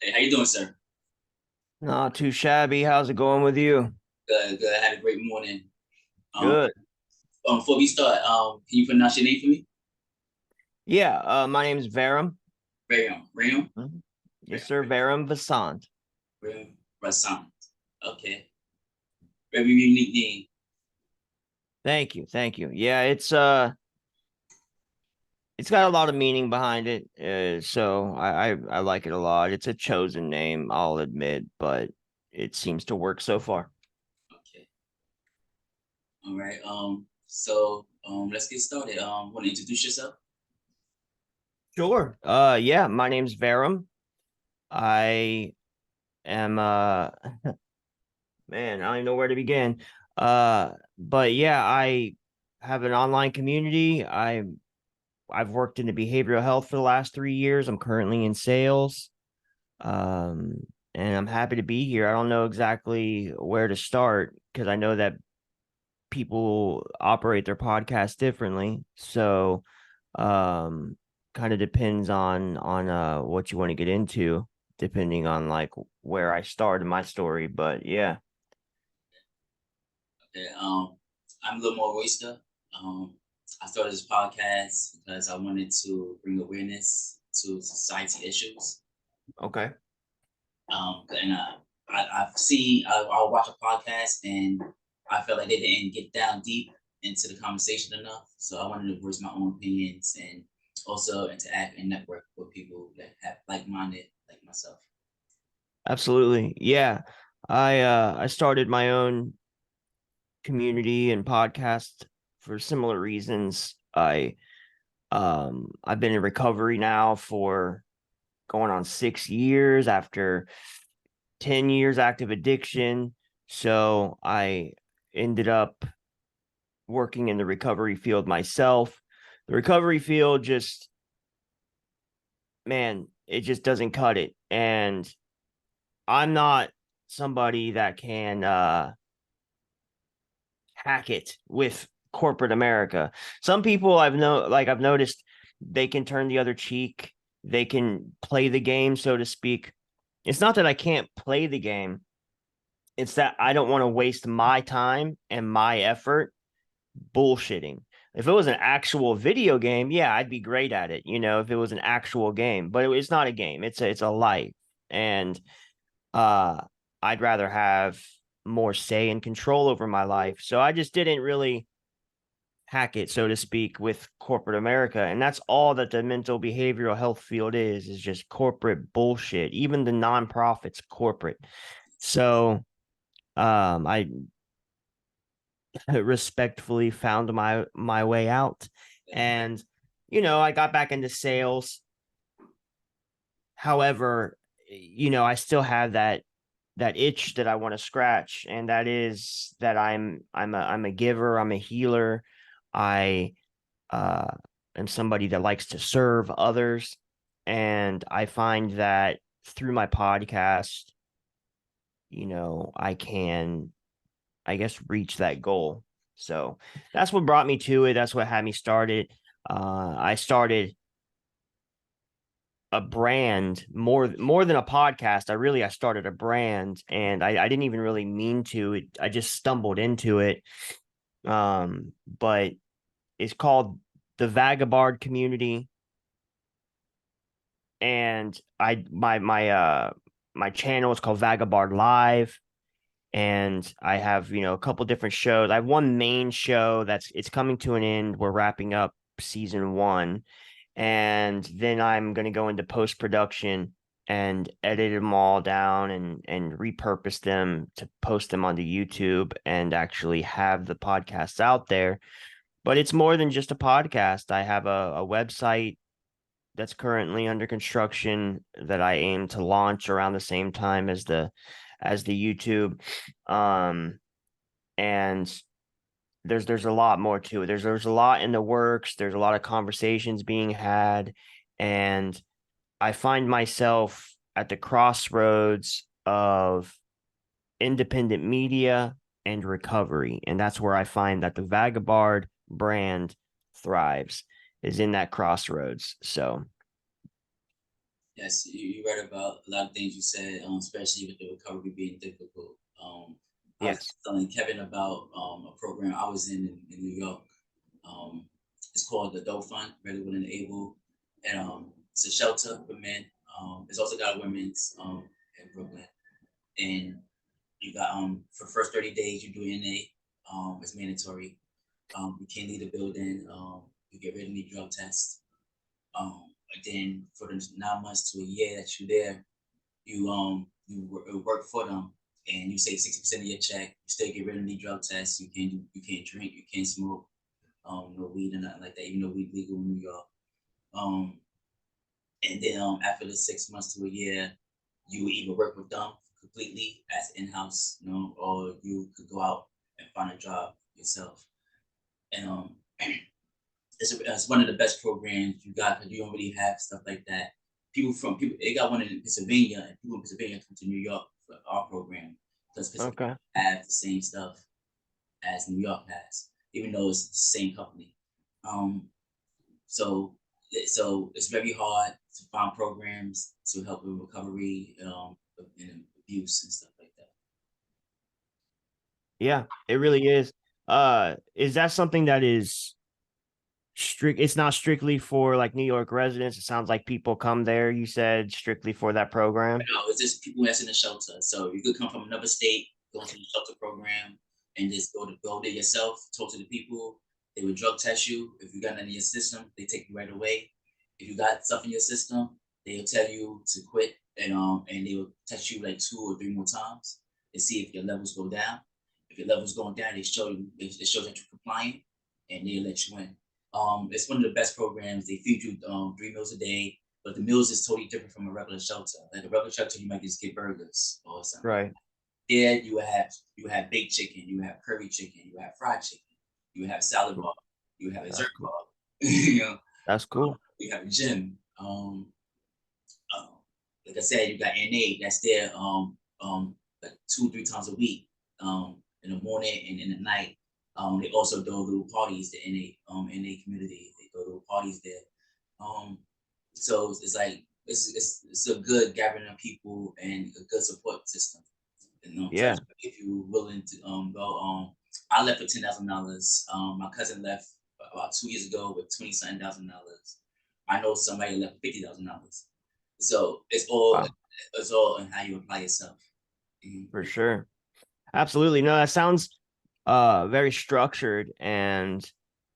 Hey, how you doing, sir? Not too shabby. How's it going with you? Good, good. I had a great morning. Um, Good. Before we start, can you pronounce your name for me? Yeah, my name's Verum. Verum, Mhm. Yes, sir. Verum Visand. Verum Visand. Okay, very unique name. Thank you. Thank you. Yeah, it's got a lot of meaning behind it. So I like it a lot. It's a chosen name, I'll admit, but it seems to work so far. Okay, all right. Let's get started. Want to introduce yourself? Sure. Yeah, my name's Verum. I am man, I don't even know where to begin. But yeah, I have an online community. I've worked in the behavioral health for the last 3 years. I'm currently in sales. Um, and I'm happy to be here. I don't know exactly where to start because I know that people operate their podcast differently. So um kind of depends on what you want to get into, depending on like where I started my story. But yeah. Okay. I'm lamaurroyster. Um, I started this podcast because I wanted to bring awareness to society issues. Okay. I'll watch a podcast and I felt like they didn't get down deep into the conversation enough. So I wanted to voice my own opinions and also interact and network with people that have like-minded like myself. Absolutely. Yeah. I started my own community and podcast for similar reasons. I've been in recovery now for going on 6 years after 10 years active addiction. So I ended up working in the recovery field myself. The recovery field just, man, it just doesn't cut it. And I'm not somebody that can hack it with corporate America. Some people I've noticed they can turn the other cheek. They can play the game, so to speak. It's not that I can't play the game. It's that I don't want to waste my time and my effort bullshitting. If it was an actual video game, yeah, I'd be great at it. If it was an actual game, but it's not a game. It's a life, and uh, I'd rather have more say and control over my life. So I just didn't really hack it, so to speak, with corporate America. And that's all that the mental behavioral health field is just corporate bullshit. Even the nonprofits corporate. So I respectfully found my way out. And I got back into sales. However, I still have that itch that I want to scratch, and that is that I'm a giver, I'm a healer. I uh am somebody that likes to serve others, and I find that through my podcast, I can, I guess, reach that goal. So that's what brought me to it. That's what had me started. I started a brand more than a podcast. I started a brand, and I didn't even really mean to. I just stumbled into it. But it's called the Vagabard Community, and my channel is called Vagabard Live, and I have a couple different shows. I have one main show it's coming to an end. We're wrapping up season one, and then I'm going to go into post production and edit them all down and repurpose them to post them onto YouTube and actually have the podcasts out there. But it's more than just a podcast. I have a website that's currently under construction that I aim to launch around the same time as the YouTube. Um, and there's a lot more to it. There's a lot in the works. There's a lot of conversations being had, and I find myself at the crossroads of independent media and recovery, and that's where I find that the Vagabard brand thrives, is in that crossroads. So Yes, you read about a lot of things you said, especially with the recovery being difficult. I was Yes. telling Kevin about a program I was in New York. Um, it's called the Doe Fund, Ready, Willing, and Able, and it's a shelter for men. It's also got a women's in Brooklyn, and you got for the first 30 days you do NA. It's mandatory. You can't leave the building. You get rid of any drug tests. And then for the 9 months to a year that you're there, you work for them, and you save 60% of your check. You still get rid of any drug tests. You can't drink. You can't smoke. No weed or nothing like that. Even though weed legal in New York. Um, and then after the 6 months to a year, you either work with them completely as in-house, or you could go out and find a job yourself. And it's one of the best programs you got because you don't really have stuff like that. People they got one in Pennsylvania, and people in Pennsylvania come to New York for our program because Pennsylvania Okay. have the same stuff as New York has, even though it's the same company. Um, so so it's very hard to find programs to help with recovery and abuse and stuff like that. Yeah, it really is that something that is strict? It's not strictly for like New York residents. It sounds like people come there, you said, strictly for that program. No, it's just people that's in the shelter. So you could come from another state, go into the shelter program, and just go there yourself, talk to the people. They would drug test you. If you got none in your system, they take you right away. If you got stuff in your system, they'll tell you to quit, and they will test you like 2 or 3 more times and see if your levels go down. If your levels going down, they show you it shows that you're compliant, and they'll let you in. It's one of the best programs. They feed you 3 meals a day, but the meals is totally different from a regular shelter. Like a regular shelter, you might just get burgers or something like Right. that. There, you have baked chicken, you have curry chicken, you have fried chicken, you have salad bar, you have a That's dessert cool. bar, you know, That's cool. you have a gym. Um, like I said, you got NA that's there like 2 or 3 times a week, in the morning and in the night. They also do little parties, the NA community. They do little parties there. Um, so it's like it's a good gathering of people and a good support system. Yeah. If you're willing to go, I left for $10,000. My cousin left about 2 years ago with 20 something thousand dollars. I know somebody left $50,000. So Wow. it's all in how you apply yourself. Mhm. For sure. Absolutely. No, that sounds very structured and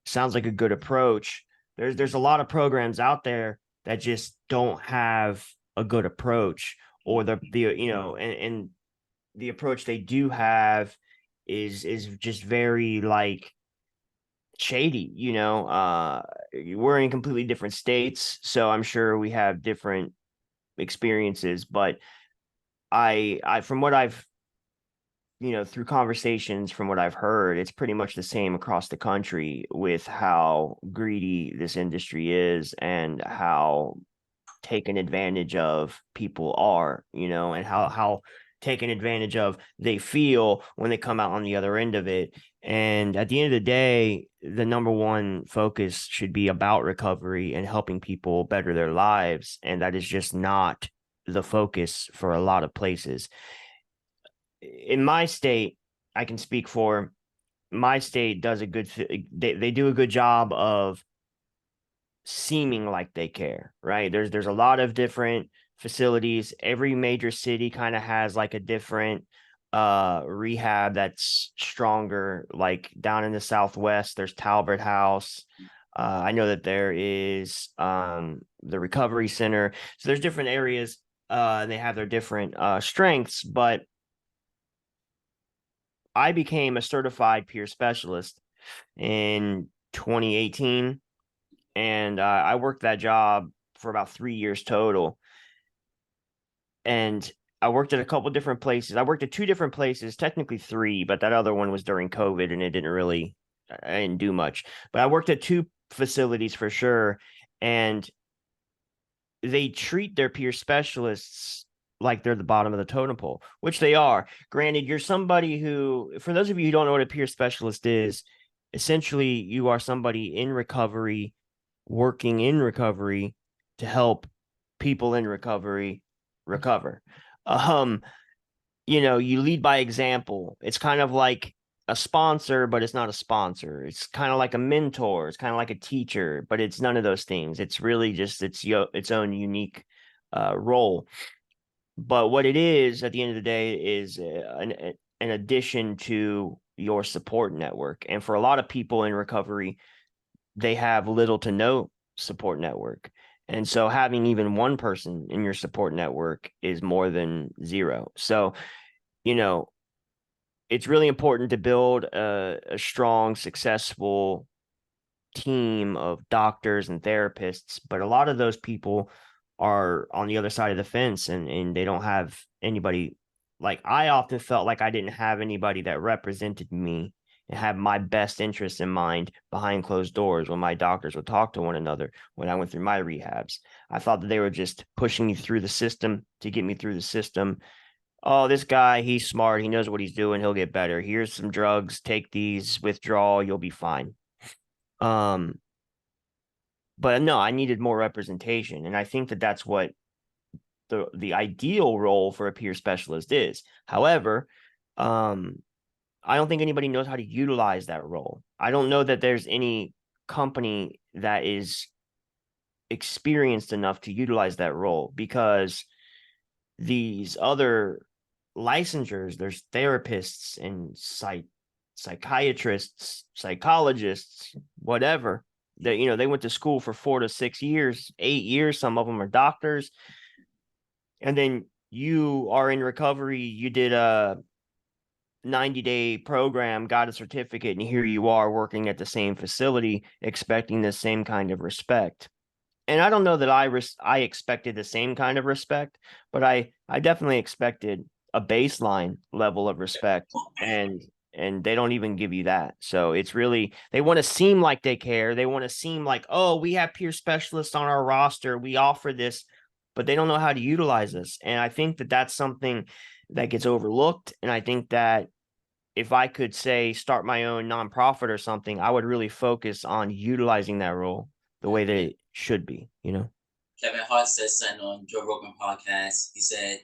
sounds like a good approach. There's a lot of programs out there that just don't have a good approach, or the and the approach they do have is just very like shady, we're in completely different states, so I'm sure we have different experiences, but I from what I've through conversations, from what I've heard, it's pretty much the same across the country with how greedy this industry is and how taken advantage of people are, and how taken advantage of they feel when they come out on the other end of it. And at the end of the day, the number one focus should be about recovery and helping people better their lives. And that is just not the focus for a lot of places. In my state, I can speak for my state does a good they do a good job of seeming like they care, right? There's a lot of different facilities. Every major city kind of has like a different rehab that's stronger. Like down in the Southwest, there's Talbot House. I know that there is the Recovery Center. So there's different areas, and they have their different strengths, but I became a certified peer specialist in 2018, and I worked that job for about 3 years total. And I worked at a couple different places. I worked at two different places, technically three, but that other one was during COVID, and I didn't do much. But I worked at two facilities for sure, and they treat their peer specialists like they're the bottom of the totem pole, which they are. Granted, you're somebody who, for those of you who don't know what a peer specialist is, essentially you are somebody in recovery, working in recovery to help people in recovery recover. You lead by example. It's kind of like a sponsor, but it's not a sponsor. It's kind of like a mentor. It's kind of like a teacher, but it's none of those things. It's really just its own unique role. But what it is at the end of the day is an addition to your support network. And for a lot of people in recovery, they have little to no support network. And so having even one person in your support network is more than zero. So, it's really important to build a strong, successful team of doctors and therapists. But a lot of those people are on the other side of the fence and they don't have anybody. Like, I often felt like I didn't have anybody that represented me and had my best interests in mind behind closed doors when my doctors would talk to one another when I went through my rehabs. I thought that they were just pushing me through the system to get me through the system. Oh, this guy, he's smart. He knows what he's doing. He'll get better. Here's some drugs. Take these, withdrawal. You'll be fine. But no, I needed more representation. And I think that that's what the ideal role for a peer specialist is. However, I don't think anybody knows how to utilize that role. I don't know that there's any company that is experienced enough to utilize that role, because these other licensures, there's therapists and psychiatrists, psychologists, whatever, that they went to school for 4 to 6 years, 8 years. Some of them are doctors. And then you are in recovery. You did a 90-day program, got a certificate, and here you are working at the same facility, expecting the same kind of respect. And I don't know that I expected the same kind of respect, but I definitely expected a baseline level of respect, and they don't even give you that. So it's really, they want to seem like they care. They want to seem like, oh, we have peer specialists on our roster, we offer this, but they don't know how to utilize this. And I think that that's something that gets overlooked. And I think that if I could say start my own nonprofit or something, I would really focus on utilizing that role the way that it should be, Kevin Hart said something on Joe Rogan podcast. He said,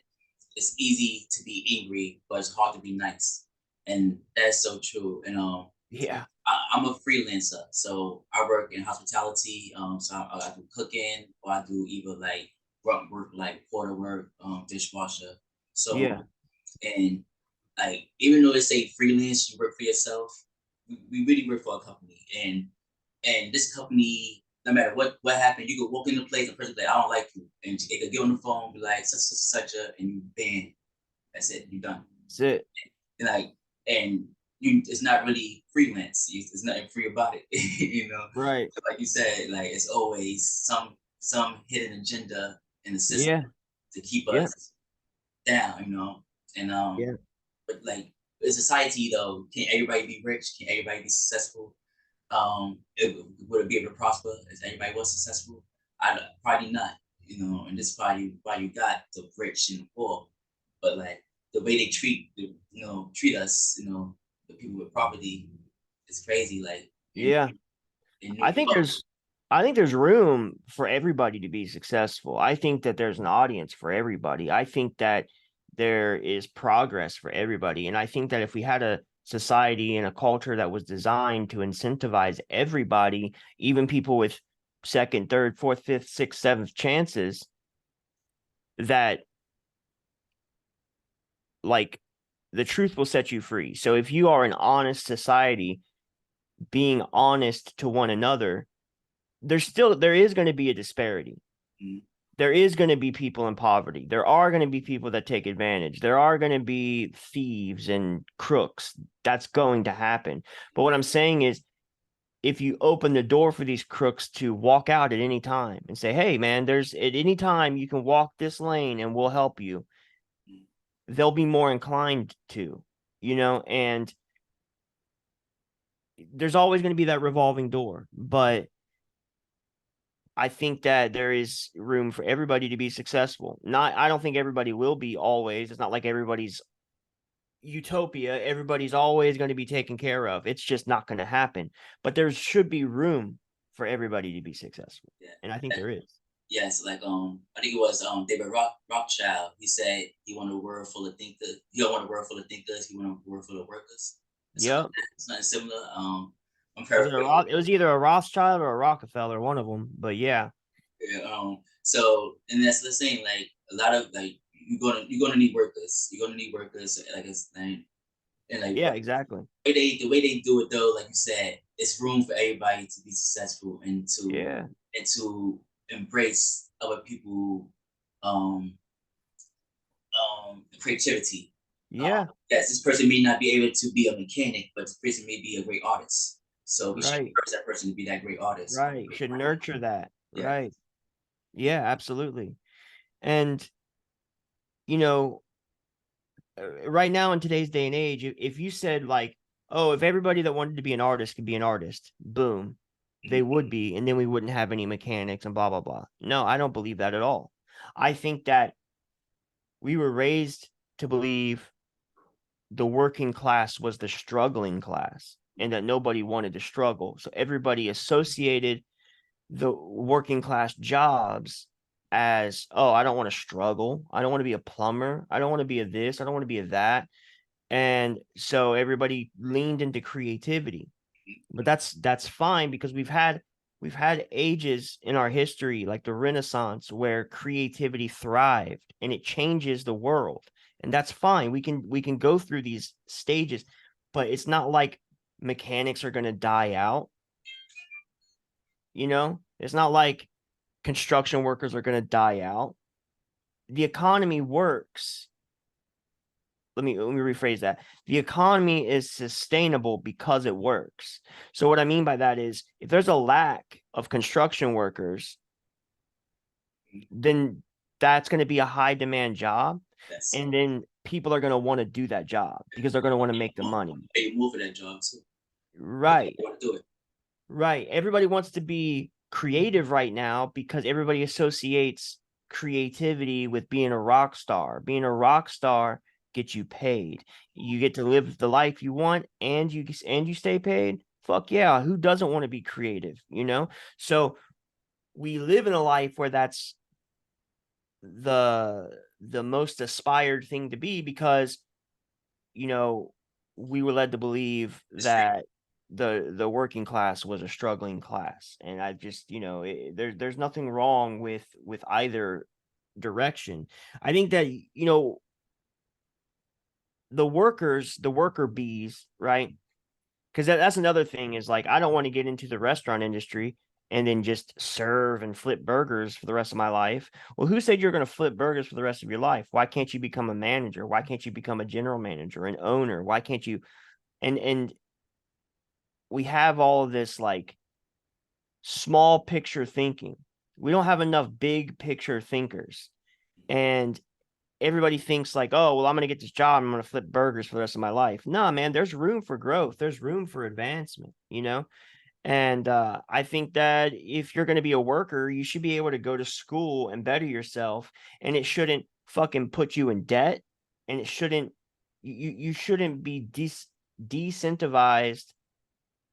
it's easy to be angry, but it's hard to be nice. And that's so true. And Yeah. I'm a freelancer, so I work in hospitality. So I do cooking, or I do either like work like porter work, dishwasher. So Yeah. and like, even though they say freelance, you work for yourself, we really work for a company. And this company, no matter what happened, you could walk into a place and person be like, I don't like you, and they could get on the phone, be like such a, and you banned. That's it, you done. That's it. And like, and you, it's not really freelance. It's nothing free about it, Right. So like you said, like, it's always some hidden agenda in the system Yeah. to keep Yeah. us down, and Yeah. but like, in society though, can everybody be rich? Can everybody be successful? Would it be able to prosper if everybody was successful? Probably not, and this is probably why you got the rich and the poor. But like, the way they treat us, the people with property, is crazy. Like, Yeah. in New I think York. there's I think there's room for everybody to be successful. I think that there's an audience for everybody. I think that there is progress for everybody. And I think that if we had a society and a culture that was designed to incentivize everybody, even people with second, third, fourth, fifth, sixth, seventh chances, that, like, the truth will set you free. So if you are an honest society, being honest to one another, there is going to be a disparity. Mm. There is going to be people in poverty. There are going to be people that take advantage. There are going to be thieves and crooks. That's going to happen. But what I'm saying is, if you open the door for these crooks to walk out at any time and say, hey, man, there's at any time you can walk this lane and we'll help you, they'll be more inclined to, and there's always going to be that revolving door. But I think that there is room for everybody to be successful. I don't think everybody will be always. It's not like everybody's utopia. Everybody's always going to be taken care of. It's just not going to happen. But there should be room for everybody to be successful. Yeah. And I think there is. Yes, like I think it was David Rothschild. He said he wanted a world full of thinkers. He don't want a world full of thinkers. He wanted a world full of workers. It's something Yep. like that. Something similar. I'm Was it a paraphrasing. Roth? It was either a Rothschild or a Rockefeller, one of them. But yeah, Yeah, so and that's the thing. Like a lot of like you're gonna need workers. You're gonna need workers. Like it's and like yeah, exactly. the way they do it though, like you said, it's room for everybody to be successful Yeah, and to embrace other people um creativity. yeah, Yes, this person may not be able to be a mechanic, but this person may be a great artist. So we should right, encourage that person to be that great artist. right. Should nurture that. Yeah. Right. Yeah, absolutely. And you know, right now in today's day and age, if you said like, oh, if everybody that wanted to be an artist could be an artist, boom, they Mhm. would be, and then we wouldn't have any mechanics and blah blah blah. No, I don't believe that at all. I think that we were raised to believe the working class was the struggling class and that nobody wanted to struggle. So everybody associated the working class jobs as, oh, I don't want to struggle. I don't want to be a plumber. I don't want to be a this. I don't want to be a that. And so everybody leaned into creativity. But that's fine because we've had ages in our history like the Renaissance where creativity thrived and it changes the world. And that's fine. We can go through these stages, but it's not like mechanics are going to die out, you know? It's not like construction workers are going to die out. The economy works. Let me rephrase that. The economy is sustainable because it works. So what I mean by that is if there's a lack of construction workers, then that's going to be a high demand job, Yes. and then people are going to want to do that job because they're going to want to make the money. Pay more for that job too. Right. They want to do it. Right. Everybody wants to be creative right now because everybody associates creativity with being a rock star. Being a rock star gets you paid. You get to live the life you want and you stay paid. Fuck yeah, who doesn't want to be creative, you know? So we live in a life where that's the most aspired thing to be because you know, we were led to believe It's free. that the working class was a struggling class, and I just, there's nothing wrong with either direction. I think that the worker bees, right? Because that's another thing is like I don't want to get into the restaurant industry and then just serve and flip burgers for the rest of my life. Well, who said you're going to flip burgers for the rest of your life? Why can't you become a manager? Why can't you become a general manager, an owner? Why can't you? And we have all of this like small picture thinking. We don't have enough big picture thinkers. And everybody thinks like, oh, well, I'm going to get this job. I'm going to flip burgers for the rest of my life. No, man, there's room for growth. There's room for advancement, you know? And I think that if you're going to be a worker, you should be able to go to school and better yourself. And it shouldn't fucking put you in debt. And it shouldn't, you shouldn't be decentivized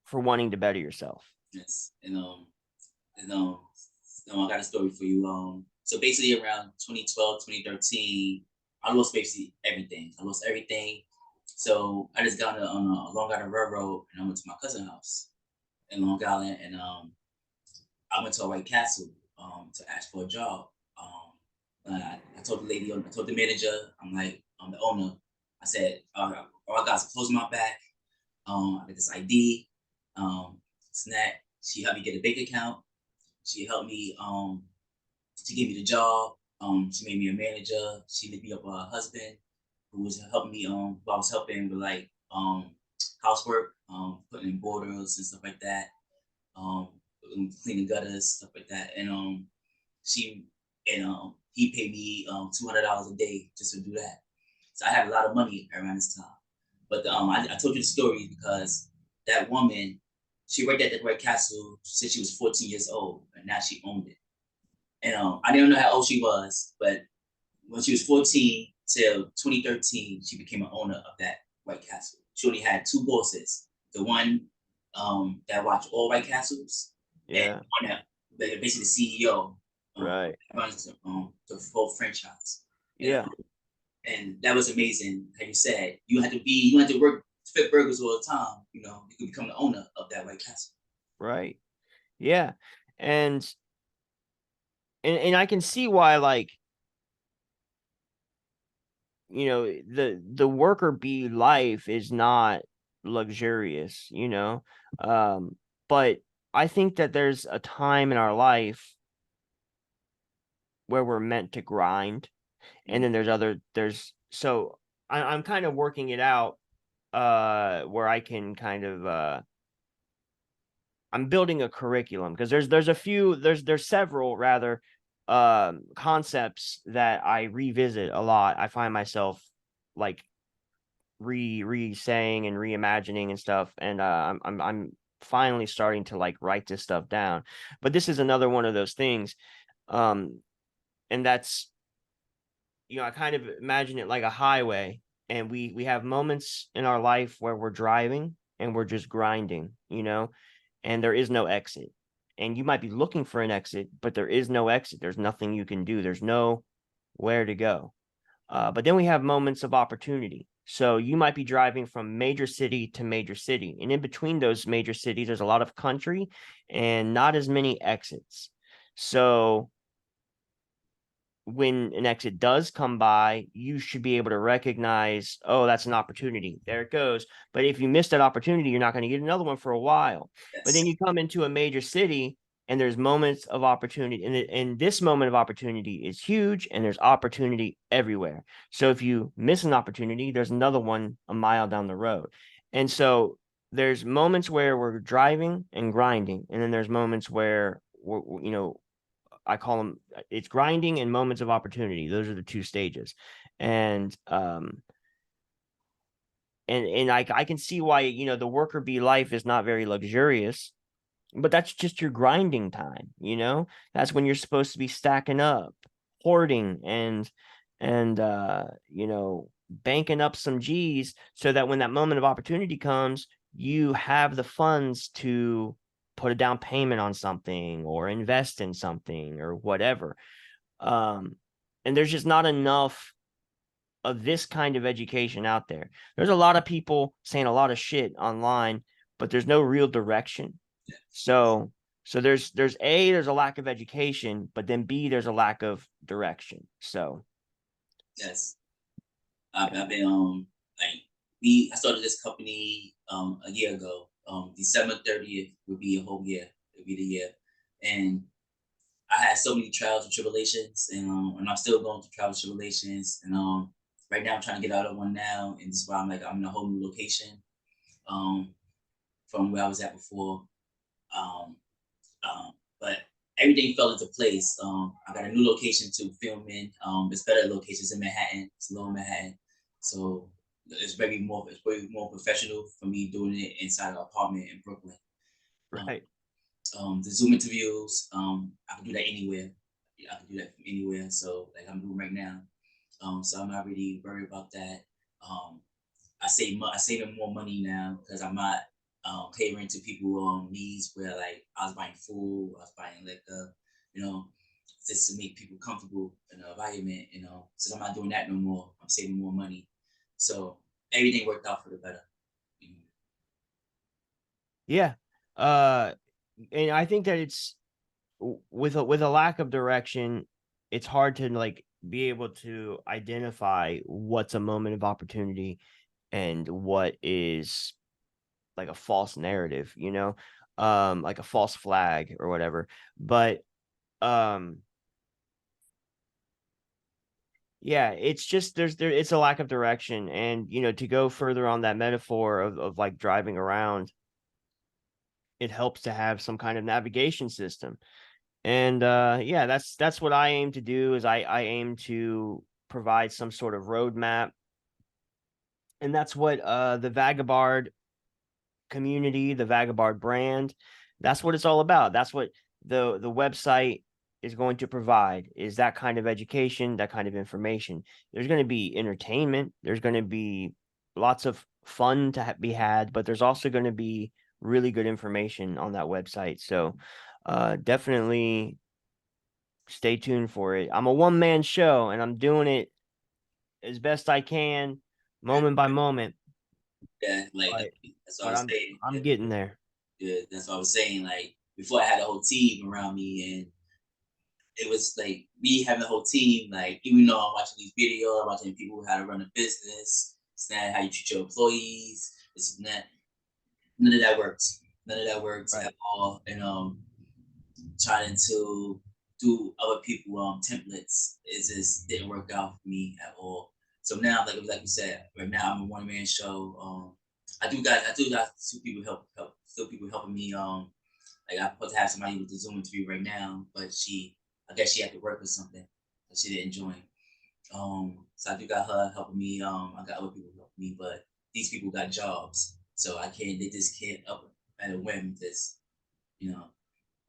for wanting to better yourself. Yes. And I got a story for you. So basically around 2012, 2013, I lost basically everything. I lost everything. So I just got on a Long Island Railroad and I went to my cousin's house in Long Island and I went to a White Castle to ask for a job. I told the lady, I told the manager, I'm like, I'm the owner. I said, all I got is clothes on my back. I got this ID, snack. She helped me get a bank account. She helped me to give me the job. She made me a manager. She linked me up with her husband, who was helping me. Who I was helping with like housework, putting in borders and stuff like that. Um, cleaning gutters, stuff like that. And she and he paid me $200 a day just to do that. So I had a lot of money around this time. But I told you the story because that woman, she worked at the White Castle since she was 14 years old, and now she owned it. And I didn't know how old she was, but when she was 14 till 2013, she became an owner of that White Castle. She only had two bosses: the one that watched all White Castles, and Yeah. one that basically the CEO. Right. runs the full franchise. And, Yeah. and that was amazing. Like you said, you had to work flip burgers all the time. You could become the owner of that White Castle. Right. Yeah. And and I can see why, like, the worker bee life is not luxurious, but I think that there's a time in our life where we're meant to grind, and then there's so I'm kind of working it out, where I can kind of I'm building a curriculum, because there's several, rather, concepts that I revisit a lot. I find myself, like, re saying and reimagining and stuff, and I'm finally starting to, like, write this stuff down. But this is another one of those things, um and that's, I kind of imagine it like a highway, and we have moments in our life where we're driving and we're just grinding, and there is no exit. And you might be looking for an exit, but there is no exit. There's nothing you can do. There's no where to go. But then we have moments of opportunity. So you might be driving from major city to major city, and in between those major cities, there's a lot of country and not as many exits. So when an exit does come by, you should be able to recognize, oh, that's an opportunity. There it goes. But if you miss that opportunity, you're not going to get another one for a while. But then Yes. you come into a major city and there's moments of opportunity. And this moment of opportunity is huge, and there's opportunity everywhere. So if you miss an opportunity, there's another one a mile down the road. And so there's moments where we're driving and grinding. And then there's moments where I call them, it's grinding and moments of opportunity. Those are the two stages. And I can see why, the worker bee life is not very luxurious, but that's just your grinding time, That's when you're supposed to be stacking up, hoarding, and banking up some G's, so that when that moment of opportunity comes, you have the funds to put a down payment on something or invest in something or whatever. um and there's just not enough of this kind of education out there. There's a lot of people saying a lot of shit online, but there's no real direction. So there's a lack of education, but then B, there's a lack of direction. So Yes. I've been like I started this company a year ago. December 30th would be a whole year. It'd be the year, and I had so many trials and tribulations, and I'm still going through trials and tribulations. And right now I'm trying to get out of one now, and this is why I'm in a whole new location from where I was at before. Um, but everything fell into place. I got a new location to film in. It's better locations in Manhattan. It's lower Manhattan, so it's very more professional for me doing it inside an apartment in Brooklyn. Um, right. the Zoom interviews, I can do that anywhere. Yeah, I can do that from anywhere. So like I'm doing right now. So I'm not really worried about that. Um, I saving more money now because I'm not catering to people needs where like I was buying food, I was buying liquor, you know, just to make people comfortable in the environment. Since I'm not doing that no more, I'm saving more money. So everything worked out for the better. You know. Yeah. And I think that it's, with a lack of direction, it's hard to, like, be able to identify what's a moment of opportunity and what is, like, a false narrative, like a false flag or whatever. But um yeah, it's just it's a lack of direction. And to go further on that metaphor of like driving around, it helps to have some kind of navigation system. And yeah, that's what I aim to do. Is I aim to provide some sort of roadmap. And that's what the Vagabard community, the Vagabard brand, that's what it's all about. That's what the website is going to provide, is that kind of education, that kind of information. There's going to be entertainment, there's going to be lots of fun to be had, but there's also going to be really good information on that website. So definitely Stay tuned for it. I'm a one-man show and I'm doing it as best I can, Yeah, moment by moment. yeah, like But that's what I but was I'm saying. I'm Yeah, getting there. yeah, that's what I was saying. Like before, I had a whole team around me, and it was like me having a whole team. Like even though I'm watching these videos, I'm watching people how to run a business, it's not how you treat your employees. It's not none of that works. None of that works Right. at all. And trying to do other people templates is just didn't work out for me at all. So now, like you said, right now I'm a one man show. I do got two people still people helping me. Like I'm supposed to have somebody with the Zoom interview right now, but I guess she had to work or something, so she didn't join. So I do got her helping me. I got other people helping me, but these people got jobs, so I can't. They just can't up at a whim. Just you know,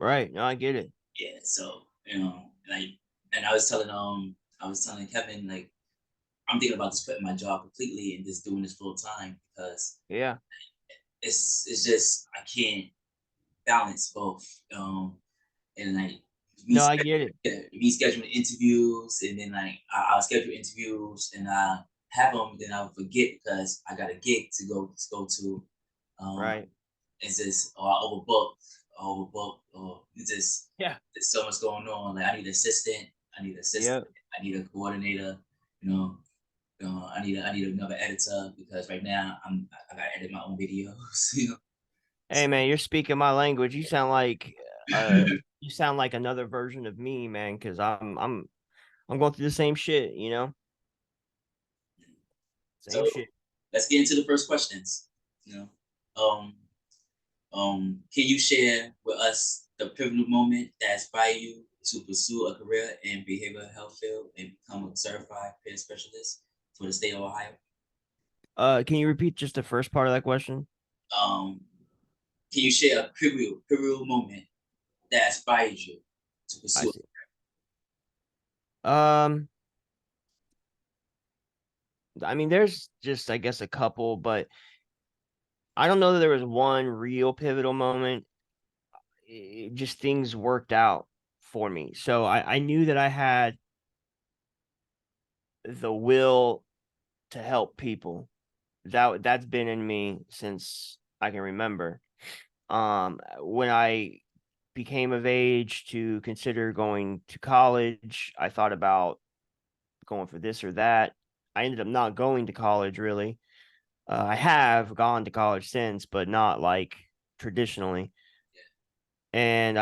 Right. No, I get it. yeah. So like, and I was telling Kevin like I'm thinking about just quitting my job completely and just doing this full time because Yeah. it's just I can't balance both. And like me, No, I get it. me scheduling interviews, and then like I'll schedule interviews and I have them, then I'll forget because I got a gig to go to. Um, Right. it's just or I overbook, or it's just Yeah. there's so much going on. Like I need an assistant, Yeah. I need a coordinator. You know, I need another editor because right now I gotta edit my own videos. You know, Hey man, you're speaking my language. Uh you sound like another version of me, man, because I'm going through the same shit, you know? Same so shit. let's get into the first questions. You know, um, can you share with us the pivotal moment that inspired you to pursue a career in behavioral health field and become a certified peer specialist for the state of Ohio? Can you repeat just the first part of that question? Um, can you share a pivotal moment that inspired you to I pursue? see. Um, I mean, there's just, I guess, a couple, but I don't know that there was one real pivotal moment. Just things worked out for me. So I knew that I had the will to help people. That's been in me since I can remember. When I became of age to consider going to college, I thought about going for this or that. I ended up not going to college really. I have gone to college since, but not like traditionally. And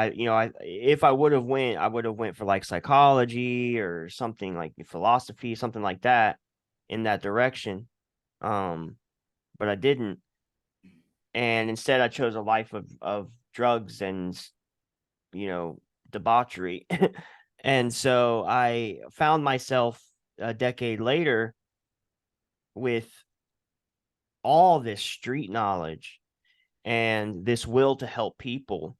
if I would have went, I would have went for like psychology or something like philosophy, something like that in that direction. Um, but I didn't. And instead I chose a life of drugs and, you know, debauchery. And so I found myself a decade later with all this street knowledge and this will to help people.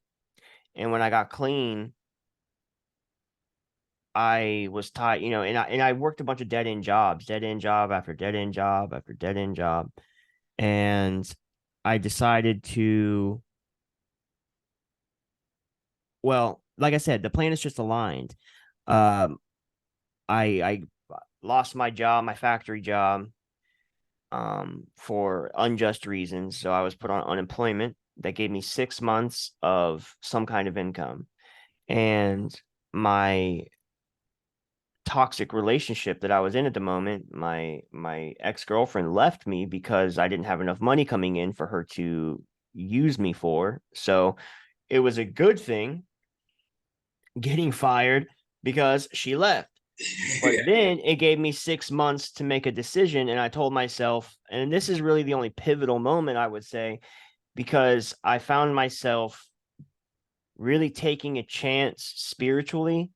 And when I got clean, I was tired, and I worked a bunch of dead end job after dead end job after dead end job. And I decided to, well, like I said, the plan is just aligned. Um, I lost my job, my factory job, for unjust reasons. So I was put on unemployment. That gave me 6 months of some kind of income. And my toxic relationship that I was in at the moment, my ex-girlfriend left me because I didn't have enough money coming in for her to use me for. So it was a good thing getting fired because she left. But Yeah. then it gave me 6 months to make a decision. And I told myself, and this is really the only pivotal moment, I would say, because I found myself really taking a chance spiritually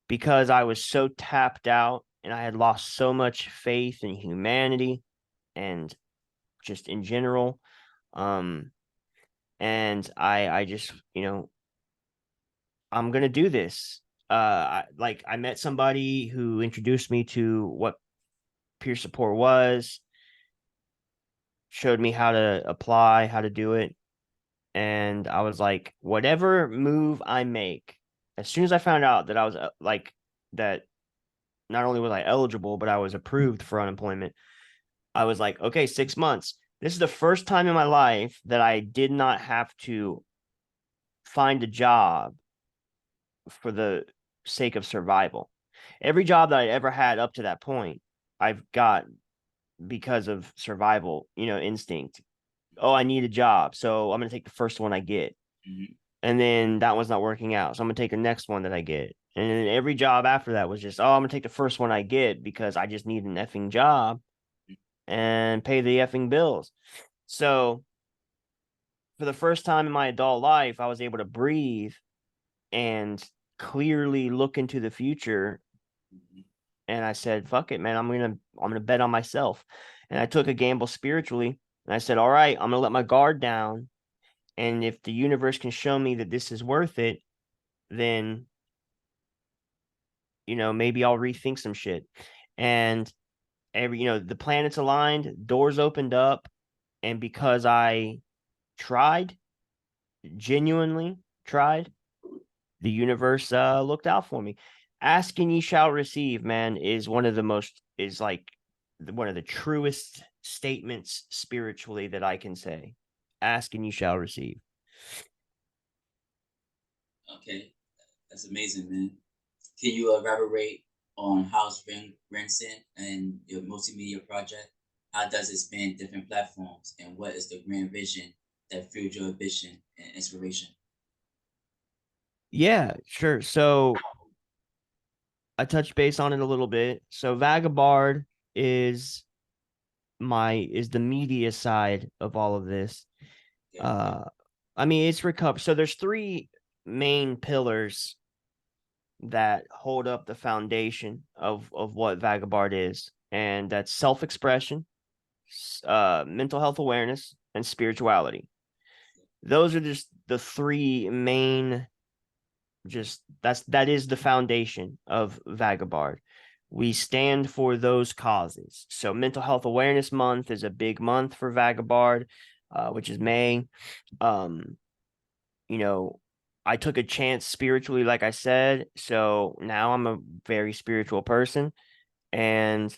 because I was so tapped out and I had lost so much faith in humanity and just in general. Um, and I just, I'm gonna do this. I met somebody who introduced me to what peer support was, showed me how to apply, how to do it, and I was like, whatever move I make, as soon as I found out that I was like that, not only was I eligible, but I was approved for unemployment, I was like, okay, 6 months. This is the first time in my life that I did not have to find a job for the sake of survival. Every job that I ever had up to that point, I've got because of survival, instinct. Oh, I need a job, so I'm gonna take the first one I get. Mhm. And then that one's not working out, so I'm gonna take the next one that I get. And then every job after that was just, oh, I'm gonna take the first one I get because I just need an effing job and pay the effing bills. So for the first time in my adult life, I was able to breathe and clearly look into the future. Mhm. And I said, fuck it, man. I'm gonna bet on myself. And I took a gamble spiritually. And I said, all right, I'm gonna let my guard down. And if the universe can show me that this is worth it, then maybe I'll rethink some shit. And the planets aligned, doors opened up, and because I tried, genuinely tried, the universe looked out for me. Ask and ye shall receive, man, is like one of the truest statements spiritually that I can say. Ask and you shall receive. Okay, that's amazing, man. Can you elaborate on House Vincent and your multimedia project? How does it span different platforms, and what is the grand vision that fuels your ambition and inspiration? Yeah, sure. So I touched base on it a little bit. So Vagabard is is the media side of all of this. Okay. Uh I mean it's recovered. So there's three main pillars that hold up the foundation of what Vagabard is, and that's self-expression, mental health awareness, and spirituality. Those are just the three main. Just that is the foundation of Vagabard. We stand for those causes. So Mental Health Awareness Month is a big month for Vagabard, which is May. Um, you know, I took a chance spiritually, like I said. So now I'm a very spiritual person, and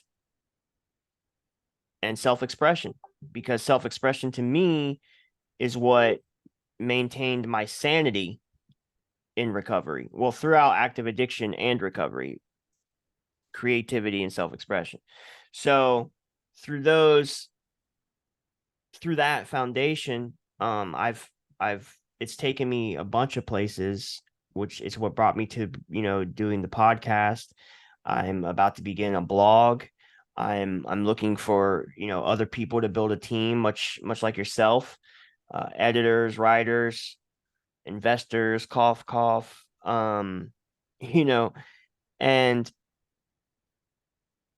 self-expression, because self-expression to me is what maintained my sanity in recovery. Well, throughout active addiction and recovery, creativity and self-expression. So through those, through that foundation, I've it's taken me a bunch of places, which is what brought me to doing the podcast. I'm about to begin a blog. I'm looking for other people to build a team, much like yourself, editors, writers, investors, cough cough, you know, and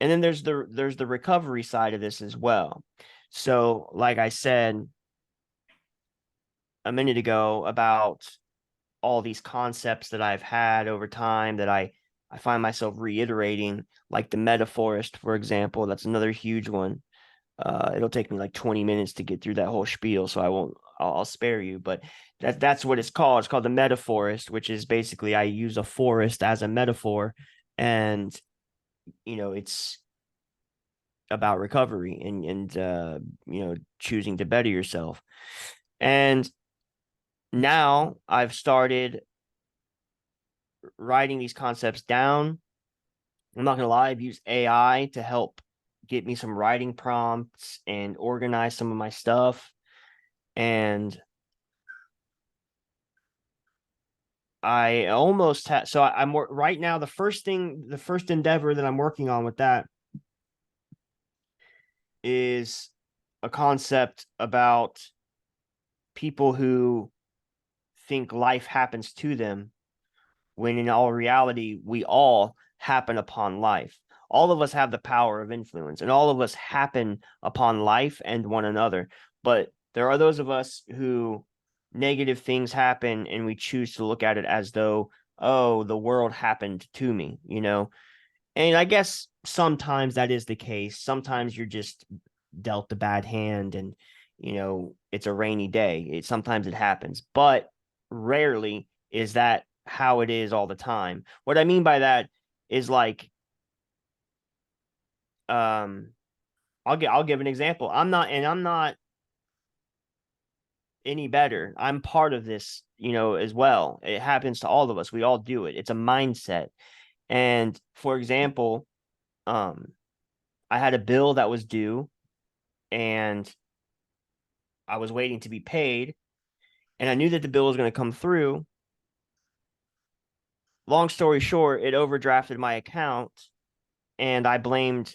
then there's the recovery side of this as well. So like I said a minute ago about all these concepts that I've had over time that I find myself reiterating, like the metaphorist, for example. That's another huge one. It'll take me like 20 minutes to get through that whole spiel, so I won't. I'll spare you, but that's what it's called. It's called the metaphorist, which is basically I use a forest as a metaphor, and it's about recovery and choosing to better yourself. And now I've started writing these concepts down. I'm not gonna lie, I've used AI to help get me some writing prompts and organize some of my stuff. And I almost have, so I'm right now. The first endeavor that I'm working on with that is a concept about people who think life happens to them, when in all reality, we all happen upon life. All of us have the power of influence, and all of us happen upon life and one another. But there are those of us who negative things happen, and we choose to look at it as though, oh, the world happened to me. And I guess sometimes that is the case. Sometimes you're just dealt a bad hand and, it's a rainy day. Sometimes it happens, but rarely is that how it is all the time. What I mean by that is like, I'll give an example. I'm not any better. I'm part of this, as well. It happens to all of us. We all do it. It's a mindset. And for example, I had a bill that was due and I was waiting to be paid, and I knew that the bill was going to come through. Long story short, it overdrafted my account and I blamed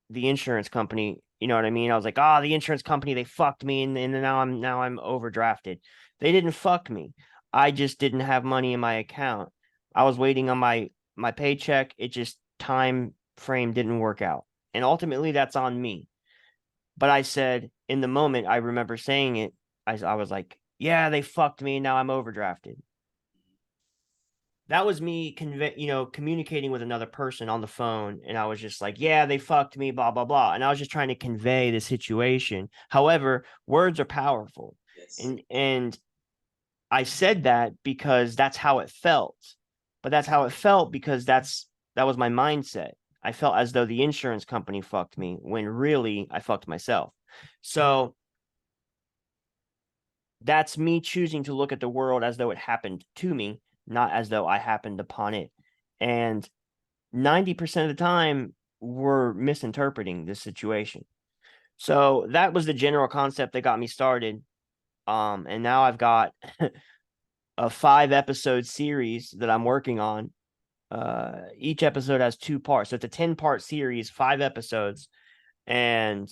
the insurance company. You know what I mean? I was like, the insurance company, they fucked me, and now I'm overdrafted. They didn't fuck me. I just didn't have money in my account. I was waiting on my paycheck. It just time frame didn't work out. And ultimately that's on me. But I said in the moment, I remember saying it, I was like, yeah, they fucked me, and now I'm overdrafted. That was me communicating with another person on the phone, and I was just like, yeah, they fucked me, blah blah blah, and I was just trying to convey the situation. However, words are powerful. Yes. And I said that because that's how it felt. But that's how it felt because that was my mindset. I felt as though the insurance company fucked me when really I fucked myself. So that's me choosing to look at the world as though it happened to me, not as though I happened upon it. And 90% of the time, we're misinterpreting this situation. So that was the general concept that got me started. And now I've got a 5-episode series that I'm working on. Each episode has 2 parts. So it's a 10-part series, 5 episodes. And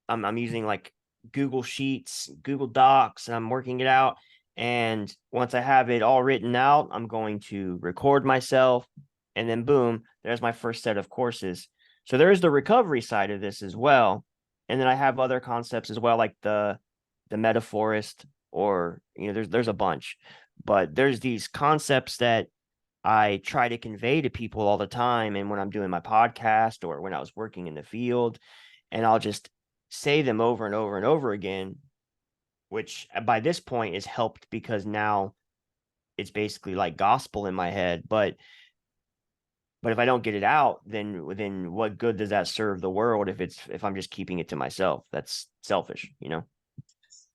I'm using like Google Sheets, Google Docs, and I'm working it out. And once I have it all written out, I'm going to record myself, and then boom, there's my first set of courses. So there is the recovery side of this as well. And then I have other concepts as well, like the metaphorist, or there's a bunch. But there's these concepts that I try to convey to people all the time. And when I'm doing my podcast or when I was working in the field, and I'll just say them over and over and over again, which by this point is helped because now it's basically like gospel in my head. But if I don't get it out, then what good does that serve the world if I'm just keeping it to myself? That's selfish, Yes.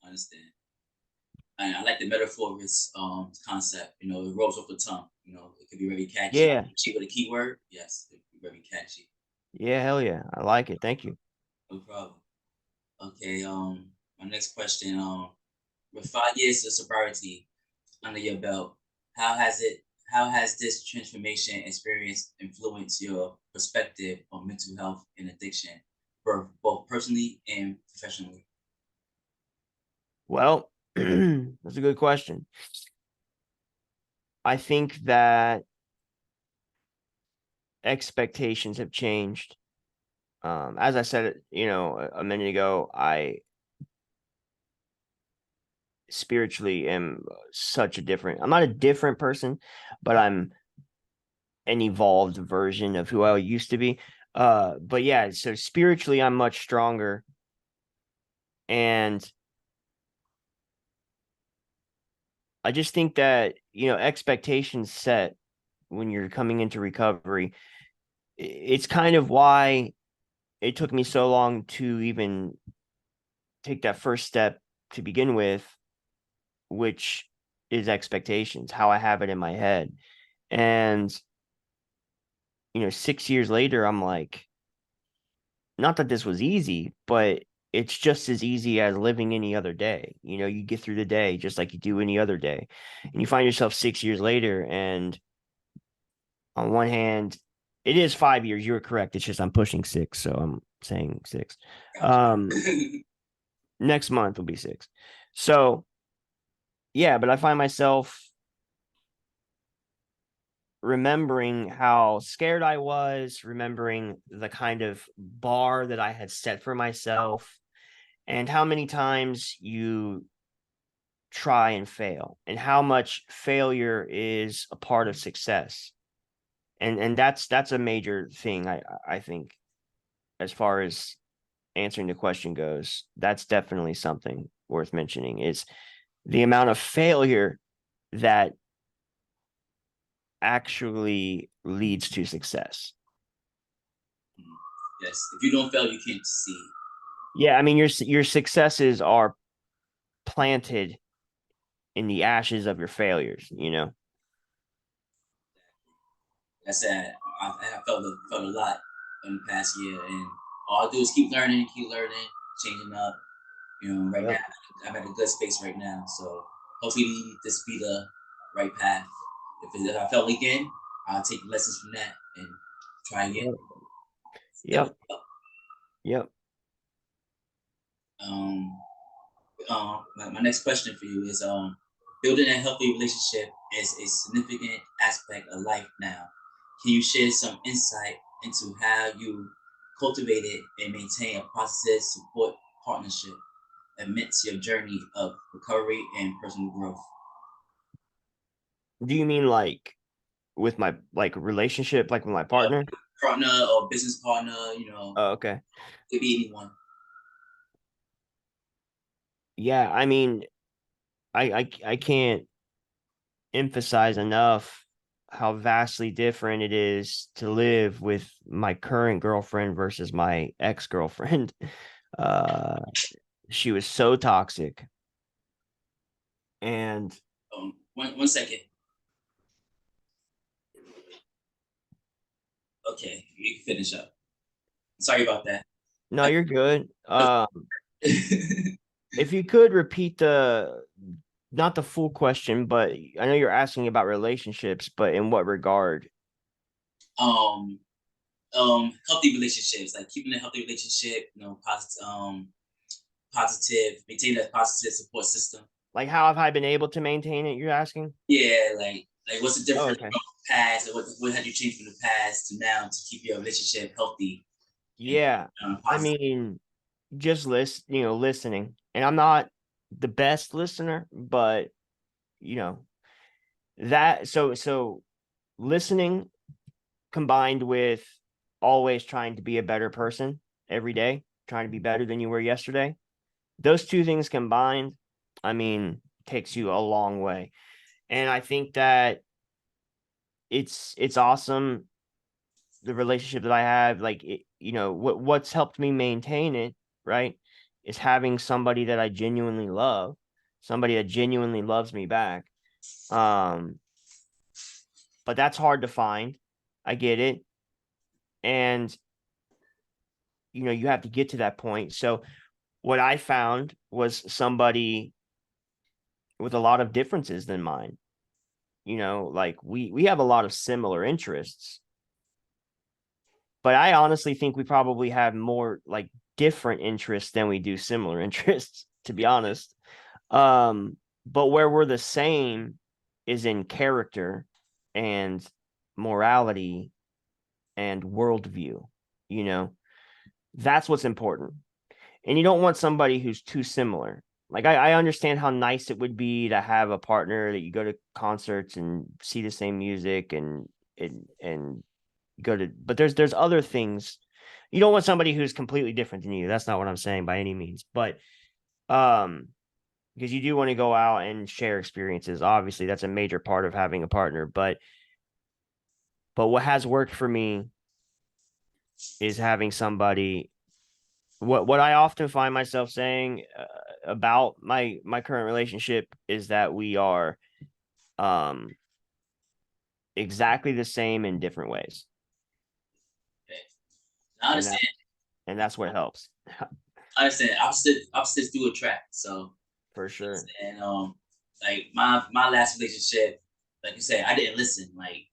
I understand. And I like the metaphorist concept. It rolls off the tongue. It could be very catchy. Yeah. Cheap with a keyword. Yes, it could be very catchy. Yeah, hell yeah. I like it. Thank you. No problem. Okay. My next question. With 5 years of sobriety under your belt, how has it? How has this transformation experience influenced your perspective on mental health and addiction, both personally and professionally? Well, that's a good question. I think that expectations have changed. As I said, a minute ago, I spiritually am I'm not a different person, but I'm an evolved version of who I used to be. But yeah, so spiritually, I'm much stronger. And I just think that, expectations set when you're coming into recovery, it's kind of why it took me so long to even take that first step to begin with, which is expectations, how I have it in my head. And, 6 years later, I'm like, not that this was easy, but it's just as easy as living any other day. You get through the day just like you do any other day. And you find yourself 6 years later, and on one hand, it is 5 years. You were correct. It's just I'm pushing 6, so I'm saying 6. Gotcha. Next month will be 6. So yeah, but I find myself remembering how scared I was, remembering the kind of bar that I had set for myself, and how many times you try and fail, and how much failure is a part of success. And that's a major thing, I think, as far as answering the question goes. That's definitely something worth mentioning, is the amount of failure that actually leads to success. Yes. If you don't fail, you can't succeed. Yeah, I mean your successes are planted in the ashes of your failures, you know. I said I felt a lot in the past year, and all I do is keep learning, changing up. You know, right now Yep. I'm at a good space right now, so hopefully this be the right path. If I fail again, I'll take lessons from that and try again. Yep. Step Yep. up. Yep. Um, my next question for you is building a healthy relationship is a significant aspect of life now. Can you share some insight into how you cultivated and maintain a positive support partnership amidst your journey of recovery and personal growth? Do you mean like with my like relationship, like with my Uh, partner? Partner or business partner, Oh, okay. could be anyone. Yeah, I mean, I can't emphasize enough how vastly different it is to live with my current girlfriend versus my ex-girlfriend. Uh, she was so toxic. And One second. Okay, you can finish up. Sorry about that. no, you're good. If you could repeat the not the full question, but I know you're asking about relationships, but in what regard? um, healthy relationships, like keeping a healthy relationship, positive, maintain a positive support system. Like how have I been able to maintain it, you're asking? Yeah, like what's the Oh, difference okay. from the past, and what had you changed from the past to now to keep your relationship healthy and Yeah. I positive? mean, just listening. And I'm not the best listener, but you know, that so listening combined with always trying to be a better person every day, trying to be better than you were yesterday. Those two things combined, I mean, takes you a long way. And I think that it's awesome the relationship that I have, like what's helped me maintain it, right, is having somebody that I genuinely love, somebody that genuinely loves me back. Um, but that's hard to find. I get it. And you have to get to that point. So what I found was somebody with a lot of differences than mine. Like we have a lot of similar interests, but I honestly think we probably have more like different interests than we do similar interests, to be honest. But where we're the same is in character and morality and worldview. You know, that's what's important. And you don't want somebody who's too similar. Like I understand how nice it would be to have a partner that you go to concerts and see the same music and go to, but there's other things. You don't want somebody who's completely different than you. That's not what I'm saying by any means. But um because you do want to go out and share experiences. Obviously, that's a major part of having a partner. But what has worked for me is having somebody. What I often find myself saying about my current relationship is that we are um exactly the same in different ways, Okay. I and understand. that's what helps. I understand. Opposites do attract. So, For sure. and like my last relationship, like you said, I didn't listen. Like,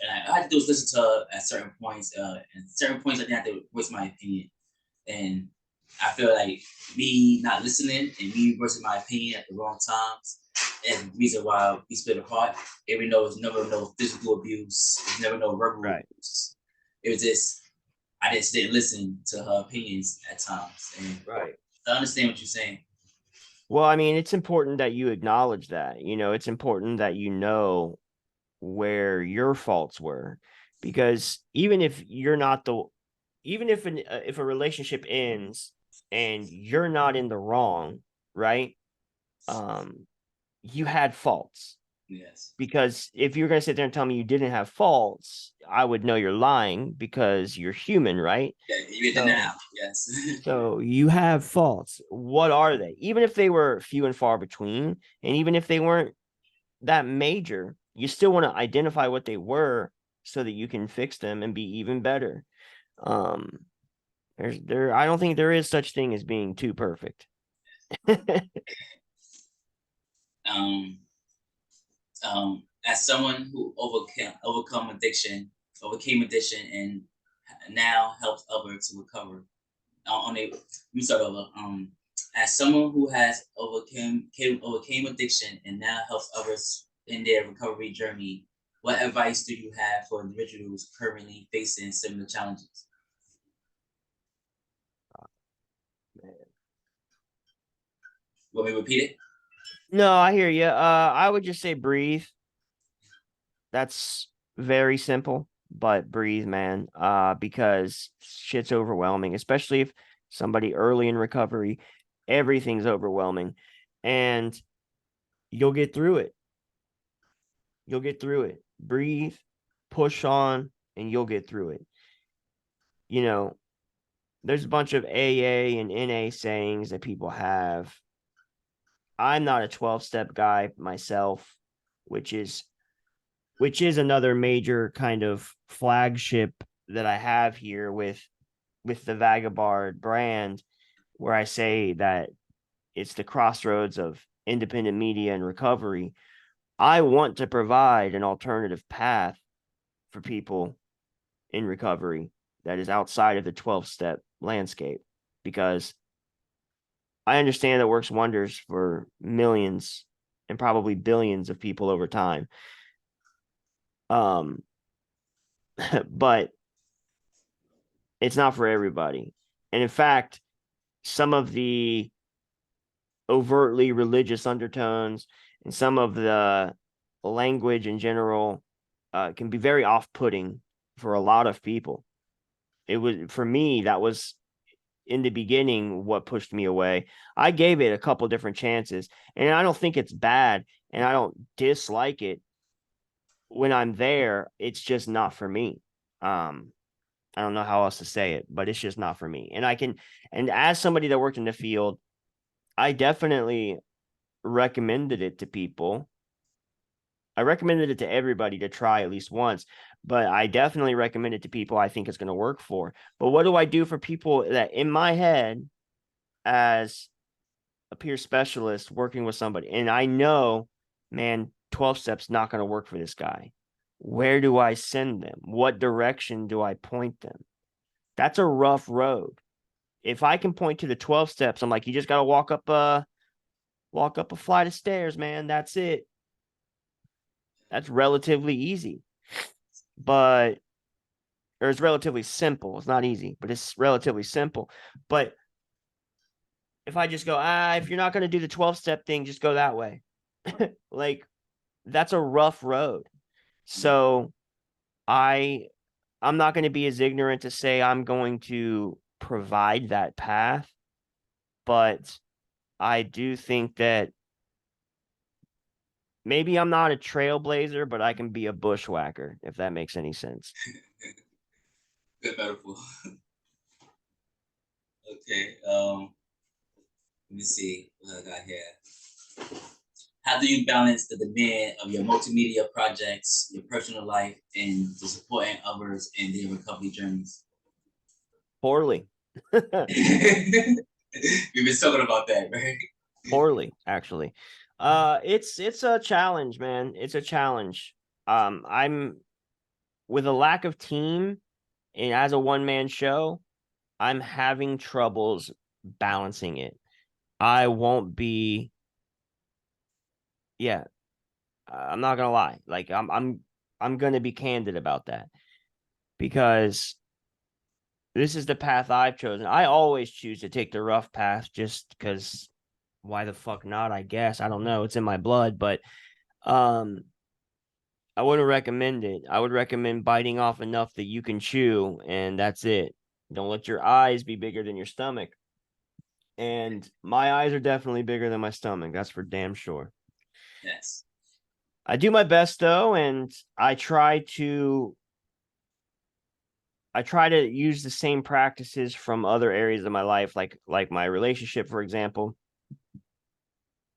and I had to do was listen to her at certain points. And certain points I didn't have to voice my opinion. And I feel like me not listening and me voicing my opinion at the wrong times is the reason why we split apart. Even though it was never no physical abuse, it was never no verbal Right. abuse. It was just I just didn't listen to her opinions at times. And Right. I understand what you're saying. Well, I mean, it's important that you acknowledge that. It's important that you know where your faults were, because even if you're not the, even if a relationship ends and you're not in the wrong, right? Um, you had faults. Yes. Because if you're going to sit there and tell me you didn't have faults, I would know you're lying because you're human, right? Yeah, you get the So, now. Yes. so you have faults. What are they? Even if they were few and far between, and even if they weren't that major, you still want to identify what they were so that you can fix them and be even better. Um, I don't think there is such thing as being too perfect. um, as someone who overcame addiction, and now helps others to recover. On a, let me start over. As someone who has overcame addiction and now helps others in their recovery journey, what advice do you have for individuals currently facing similar challenges? Want me to repeat it? No, I hear you. I would just say breathe. That's very simple, but breathe, man. Because shit's overwhelming, especially if somebody early in recovery, everything's overwhelming. And you'll get through it. You'll get through it. Breathe, push on, and you'll get through it. You know, there's a bunch of AA and NA sayings that people have. I'm not a 12-step guy myself, which is another major kind of flagship that I have here with the Vagabard brand, where I say that it's the crossroads of independent media and recovery. I want to provide an alternative path for people in recovery that is outside of the 12-step landscape, because I understand that works wonders for millions and probably billions of people over time. Um, but it's not for everybody. And in fact, some of the overtly religious undertones and some of the language in general can be very off-putting for a lot of people. It was, for me, that was in the beginning what pushed me away. I gave it a couple different chances, and I don't think it's bad, and I don't dislike it. When I'm there, it's just not for me. Um, I don't know how else to say it, but it's just not for me. And as somebody that worked in the field, I definitely recommended it to people. I recommended it to everybody to try at least once, but I definitely recommend it to people I think it's going to work for. But what do I do for people that, in my head, as a peer specialist working with somebody, and I know, man, 12 steps not going to work for this guy? Where do I send them? What direction do I point them? That's a rough road. If I can point to the 12 steps, I'm like, you just got to walk up a flight of stairs, man. That's it. That's relatively easy. But or it's relatively simple. It's not easy, but it's relatively simple. But if I just go, if you're not going to do the 12-step thing, just go that way. Like, that's a rough road. So I I'm not going to be as ignorant to say I'm going to provide that path, but I do think that maybe I'm not a trailblazer, but I can be a bushwhacker, if that makes any sense. Good metaphor. Okay. Let me see what I got here. How do you balance the demand of your multimedia projects, your personal life, and the supporting others in their recovery journeys? Poorly. We've been talking about that, right? Poorly, actually. It's a challenge, man. It's a challenge. I'm with a lack of team and as a one-man show, I'm having troubles balancing it. I won't be, yeah, I'm not gonna lie. Like I'm gonna be candid about that, because this is the path I've chosen. I always choose to take the rough path just because why the fuck not, I guess. I don't know. It's in my blood, but um I wouldn't recommend it. I would recommend biting off enough that you can chew, and that's it. Don't let your eyes be bigger than your stomach. And my eyes are definitely bigger than my stomach. That's for damn sure. Yes. I do my best though, and I try to use the same practices from other areas of my life, like my relationship, for example,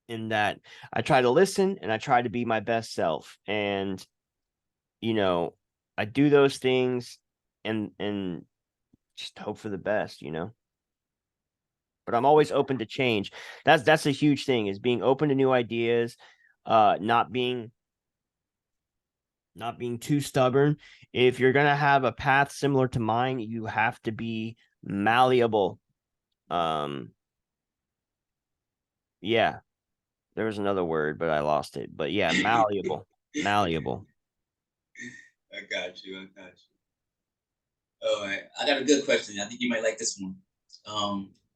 in that I try to listen and I try to be my best self. And, you know, I do those things and just hope for the best, But I'm always open to change. That's a huge thing, is being open to new ideas, not being too stubborn. If you're gonna have a path similar to mine, you have to be malleable. Um, yeah, there was another word, but I lost it. But yeah, malleable, malleable. I got you. I got you. All right, I got a good question. I think you might like this one.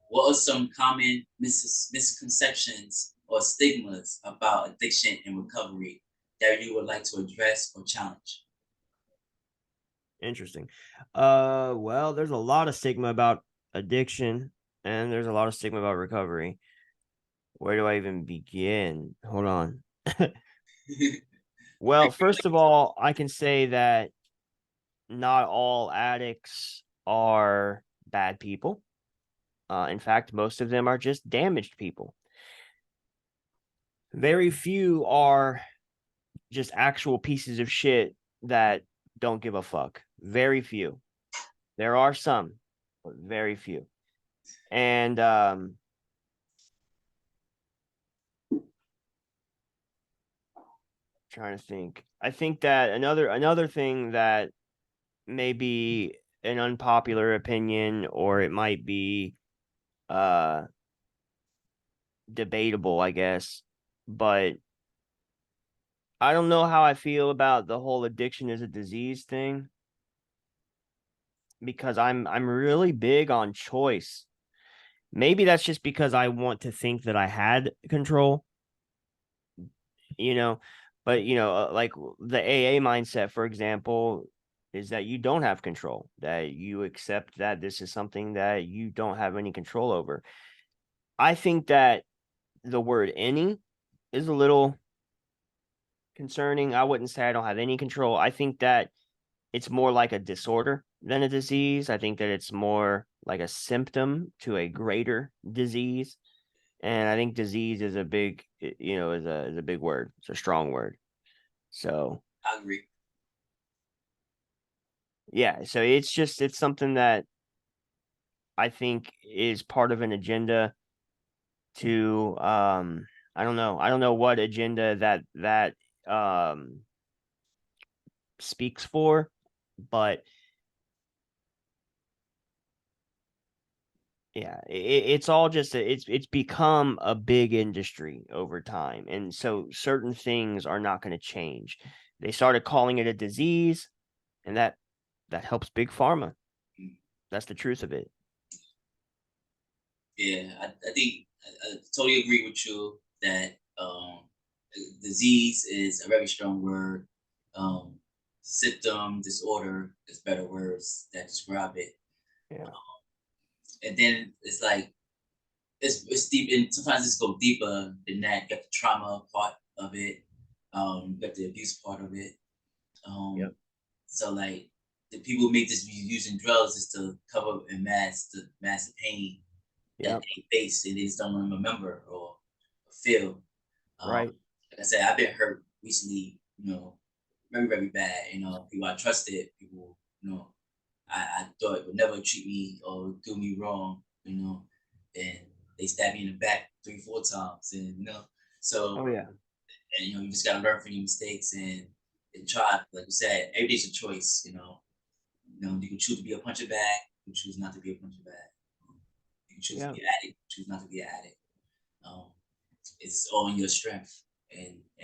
What are some common misconceptions or stigmas about addiction and recovery that you would like to address or challenge? Interesting. Well, there's a lot of stigma about addiction, and there's a lot of stigma about recovery. Where do I even begin? Hold on. Well, first of all, I can say that not all addicts are bad people. In fact, most of them are just damaged people. Very few are just actual pieces of shit that don't give a fuck. Very few. There are some, but very few. And trying to think. I think that another thing that may be an unpopular opinion, or it might be uh debatable, I guess, but I don't know how I feel about the whole addiction is a disease thing, because I'm really big on choice. Maybe that's just because I want to think that I had control, you know, but like the AA mindset, for example, is that you don't have control, that you accept that this is something that you don't have any control over. I think that the word any is a little concerning. I wouldn't say I don't have any control. I think that it's more like a disorder than a disease. I think that it's more like a symptom to a greater disease. And I think disease is a big, is a big word. It's a strong word. So I agree. yeah, so it's something that I think is part of an agenda to I don't know what agenda that speaks for, but yeah, it's all just it's become a big industry over time, and so certain things are not going to change. They started calling it a disease, and that helps big pharma. Mm. That's the truth of it. Yeah, I think I totally agree with you that disease is a very strong word. Um, Symptom, disorder is better words that describe it. Yeah, And then it's like it's deep, and sometimes it's go deeper than that. You got the trauma part of it, you got the abuse part of it. yep, Um, so like the people who make this using drugs is to cover and mask the pain that yep, they face, and they just don't remember or feel. Um, right, like I said, I've been hurt recently, very, very bad. People I trusted, people, I thought would never treat me or do me wrong, and they stabbed me in the back 3, 4 times, and oh so yeah, you just gotta learn from your mistakes and try. Like you said, every day's a choice. You can choose to be a puncher bag, you can choose not to be a puncher bag. You can choose to yeah, be an addict, choose not to be an addict. Um, it's all in your strength.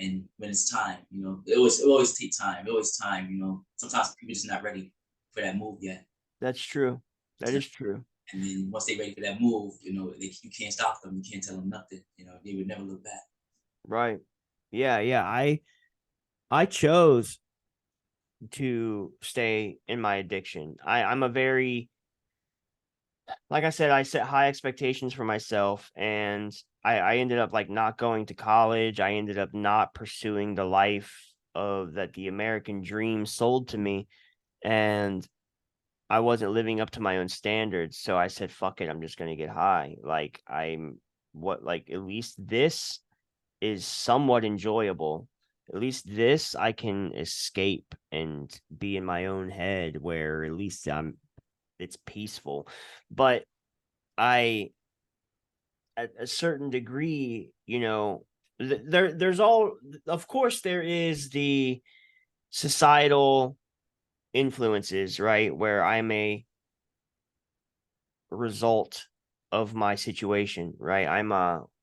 And when it's time, it always take time. It always time. Sometimes people just not ready for that move yet. that's true. That So, is true. and then once they're ready for that move, you can't stop them. You can't tell them nothing. They would never look back. Right. Yeah, yeah. I chose to stay in my addiction. I'm a very like I said, I set high expectations for myself, and I ended up like not going to college. I ended up not pursuing the life of that the American dream sold to me, and I wasn't living up to my own standards. So I said, fuck it, I'm just gonna get high. Like at least this is somewhat enjoyable. At least this I can escape and be in my own head where at least it's peaceful. But I at a certain degree, there's all of course there is the societal influences, right? Where I'm a result of my situation, right? I'm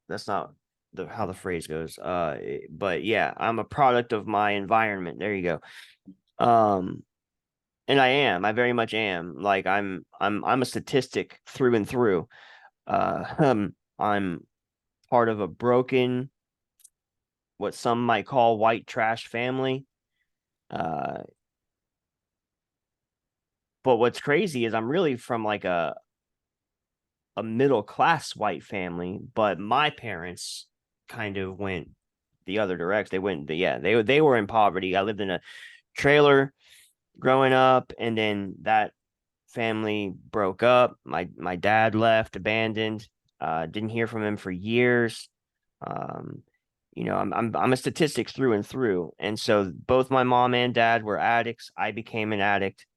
that's not how the phrase goes. But yeah, I'm a product of my environment. There you go. And I very much am. Like I'm a statistic through and through. I'm part of a broken, what some might call white trash family. Uh, but what's crazy is I'm really from like a middle class white family, but my parents kind of went the other direction. They went, yeah, they were in poverty. I lived in a trailer growing up, and then that family broke up. My dad left, abandoned. Didn't hear from him for years. Um, I'm a statistic through and through, and so both my mom and dad were addicts. I became an addict,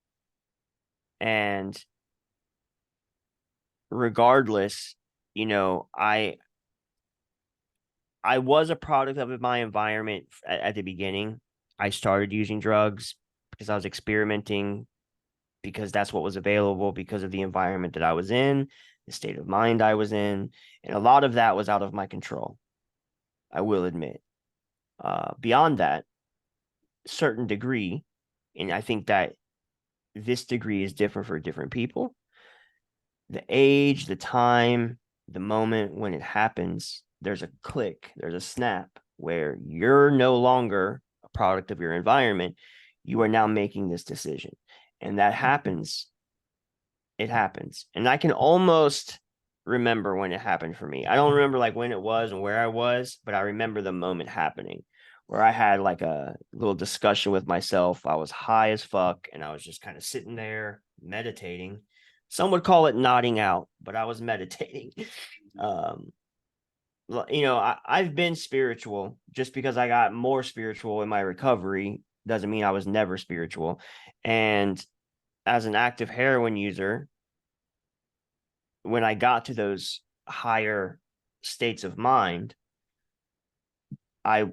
and regardless, you know, I was a product of my environment at the beginning. I started using drugs because I was experimenting, because that's what was available, because of the environment that I was in, the state of mind I was in. And a lot of that was out of my control, I will admit. Beyond that, certain degree, and I think that this degree is different for different people. The age, the time, the moment when it happens, there's a click, there's a snap where you're no longer a product of your environment. You are now making this decision. And that happens. It happens. And I can almost remember when it happened for me. I don't remember like when it was and where I was, but I remember the moment happening where I had like a little discussion with myself. I was high as fuck and I was just kind of sitting there meditating. Some would call it nodding out, but I was meditating. Um, I've been spiritual. Just because I got more spiritual in my recovery doesn't mean I was never spiritual. And as an active heroin user, when I got to those higher states of mind, I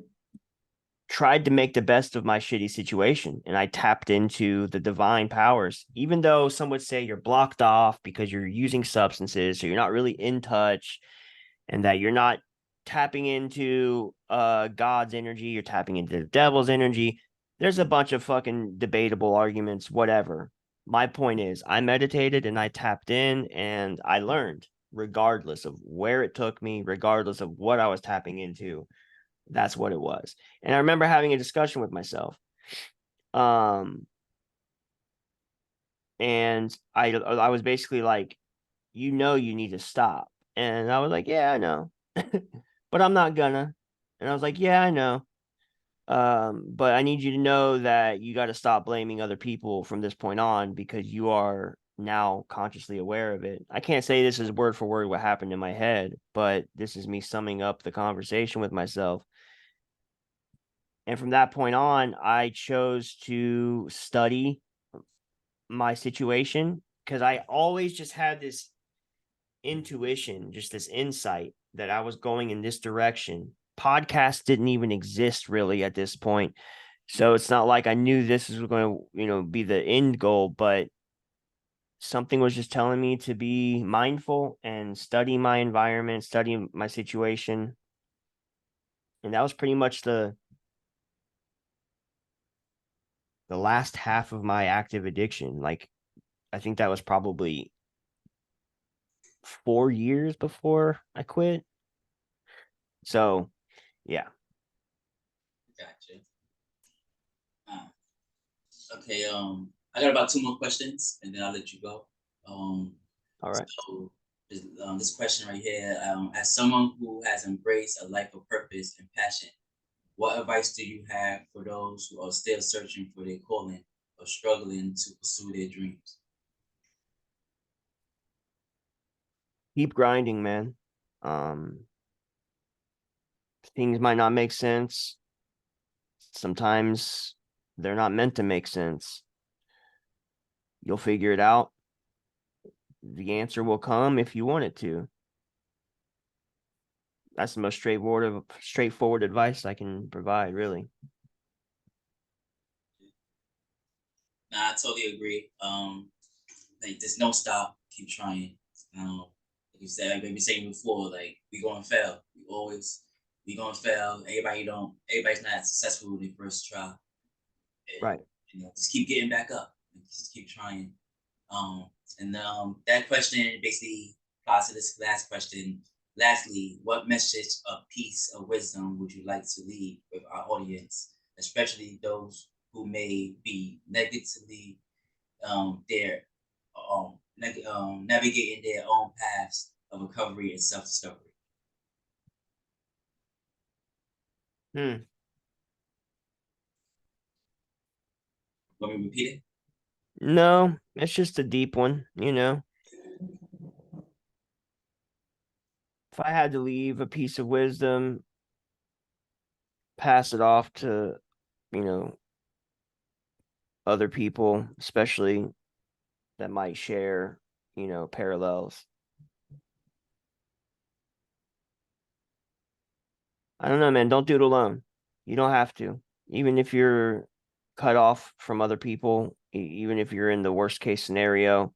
tried to make the best of my shitty situation, and I tapped into the divine powers. Even though some would say you're blocked off because you're using substances, so you're not really in touch, and that you're not tapping into God's energy, you're tapping into the devil's energy. There's a bunch of fucking debatable arguments, whatever. My point is, I meditated and I tapped in and I learned, regardless of where it took me, regardless of what I was tapping into. That's what it was. And I remember having a discussion with myself. Um, and I was basically like, you need to stop. And I was like, yeah, I know. But I'm not gonna. And I was like, yeah, I know. But I need you to know that you got to stop blaming other people from this point on, because you are now consciously aware of it. I can't say this is word for word what happened in my head, but this is me summing up the conversation with myself. And from that point on, I chose to study my situation, because I always just had this intuition, just this insight that I was going in this direction. Podcasts didn't even exist really at this point. So it's not like I knew this was going to, be the end goal, but something was just telling me to be mindful and study my environment, study my situation. And that was pretty much the last half of my active addiction. Like, I think that was probably 4 years before I quit. So, yeah. Gotcha. Okay. I got about two more questions, and then I'll let you go. Um, All right. So this question right here, as someone who has embraced a life of purpose and passion, what advice do you have for those who are still searching for their calling or struggling to pursue their dreams? Keep grinding, man. Um, Things might not make sense. Sometimes they're not meant to make sense. You'll figure it out. The answer will come if you want it to. That's the most straightforward advice I can provide, really. Nah, I totally agree. Like there's no stop. Keep trying. Like you said, like we been saying before, like we gonna fail. We gonna fail. Everybody's not successful in their first try. And, Right. just keep getting back up. Just keep trying. Um, and that question basically applies to this last question. Lastly, what message of peace or wisdom would you like to leave with our audience, especially those who may be negatively their navigating their own paths of recovery and self-discovery? Hmm. Let me repeat it. No, it's just a deep one, you know. If I had to leave a piece of wisdom, pass it off to, you know, other people, especially that might share, parallels. I don't know, man. Don't do it alone. You don't have to. Even if you're cut off from other people, even if you're in the worst case scenario,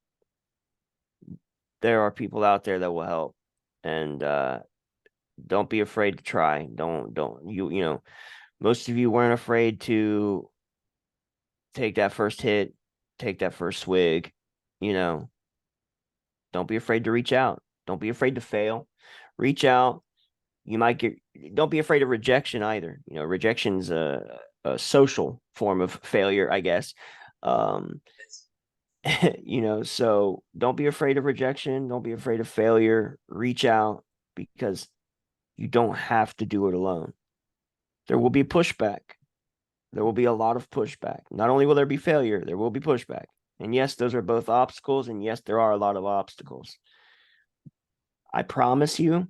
there are people out there that will help. And don't be afraid to try. Don't most of you weren't afraid to take that first hit, take that first swig, you know. Don't be afraid to reach out. Don't be afraid to fail. Reach out. You might get, don't be afraid of rejection either. Rejection's a social form of failure, I guess. Um, so don't be afraid of rejection. Don't be afraid of failure. Reach out because you don't have to do it alone. There will be pushback. There will be a lot of pushback. Not only will there be failure, there will be pushback. And yes, those are both obstacles. And yes, there are a lot of obstacles. I promise you,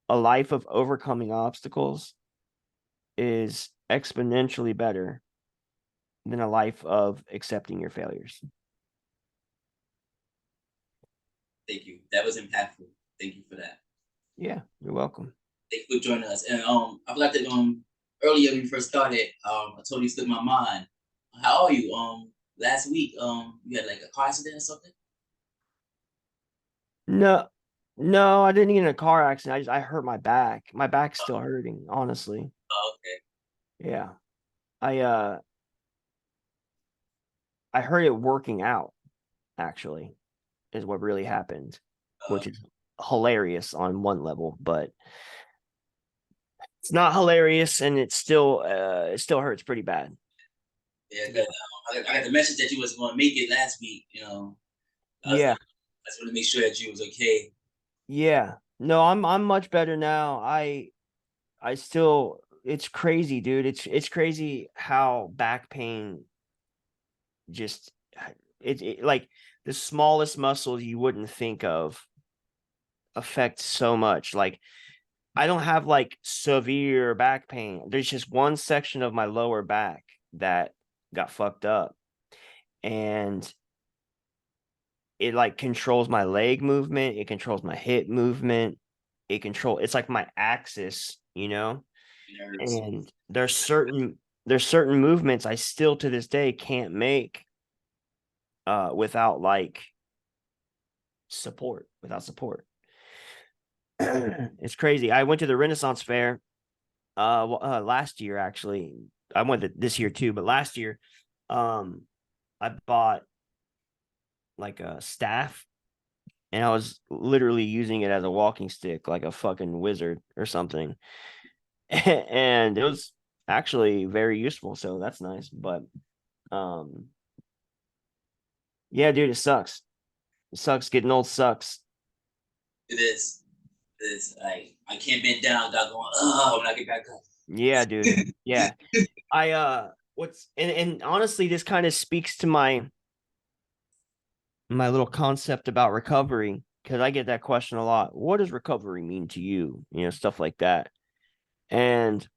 a life of overcoming obstacles is exponentially better than a life of accepting your failures. Thank you. That was impactful. Thank you for that. Yeah, you're welcome. Thank you for joining us. And I forgot that earlier when we first started, I totally slipped my mind. How are you? Last week, you had like a car accident or something? No, no, I didn't get in a car accident. I hurt my back. My back's still hurting, honestly. Oh, okay. Yeah. I uh I hurt it working out, actually, is what really happened, which is hilarious on one level, but it's not hilarious and it still hurts pretty bad. Yeah, good. I got the message that you was going to make it last week. Yeah. I just want to make sure that you was okay. Yeah. No, I'm much better now. I still it's crazy, dude. It's crazy how back pain just it like the smallest muscles you wouldn't think of affect so much. Like I don't have like severe back pain. There's just one section of my lower back that got fucked up and it like controls my leg movement, it controls my hip movement, it's like my axis, Nerves. and there's certain movements I still to this day can't make without like without support. It's crazy. I went to the Renaissance Fair last year actually. I went this year too, but last year um I bought like a staff and I was literally using it as a walking stick like a fucking wizard or something. And it was actually very useful, so that's nice. But um Yeah, dude, it sucks. It sucks. Getting old sucks. It is. It is. I can't bend down without going, oh, when I get back up. Yeah, dude. Yeah. And honestly, this kind of speaks to my little concept about recovery, because I get that question a lot. What does recovery mean to you? You know, stuff like that. And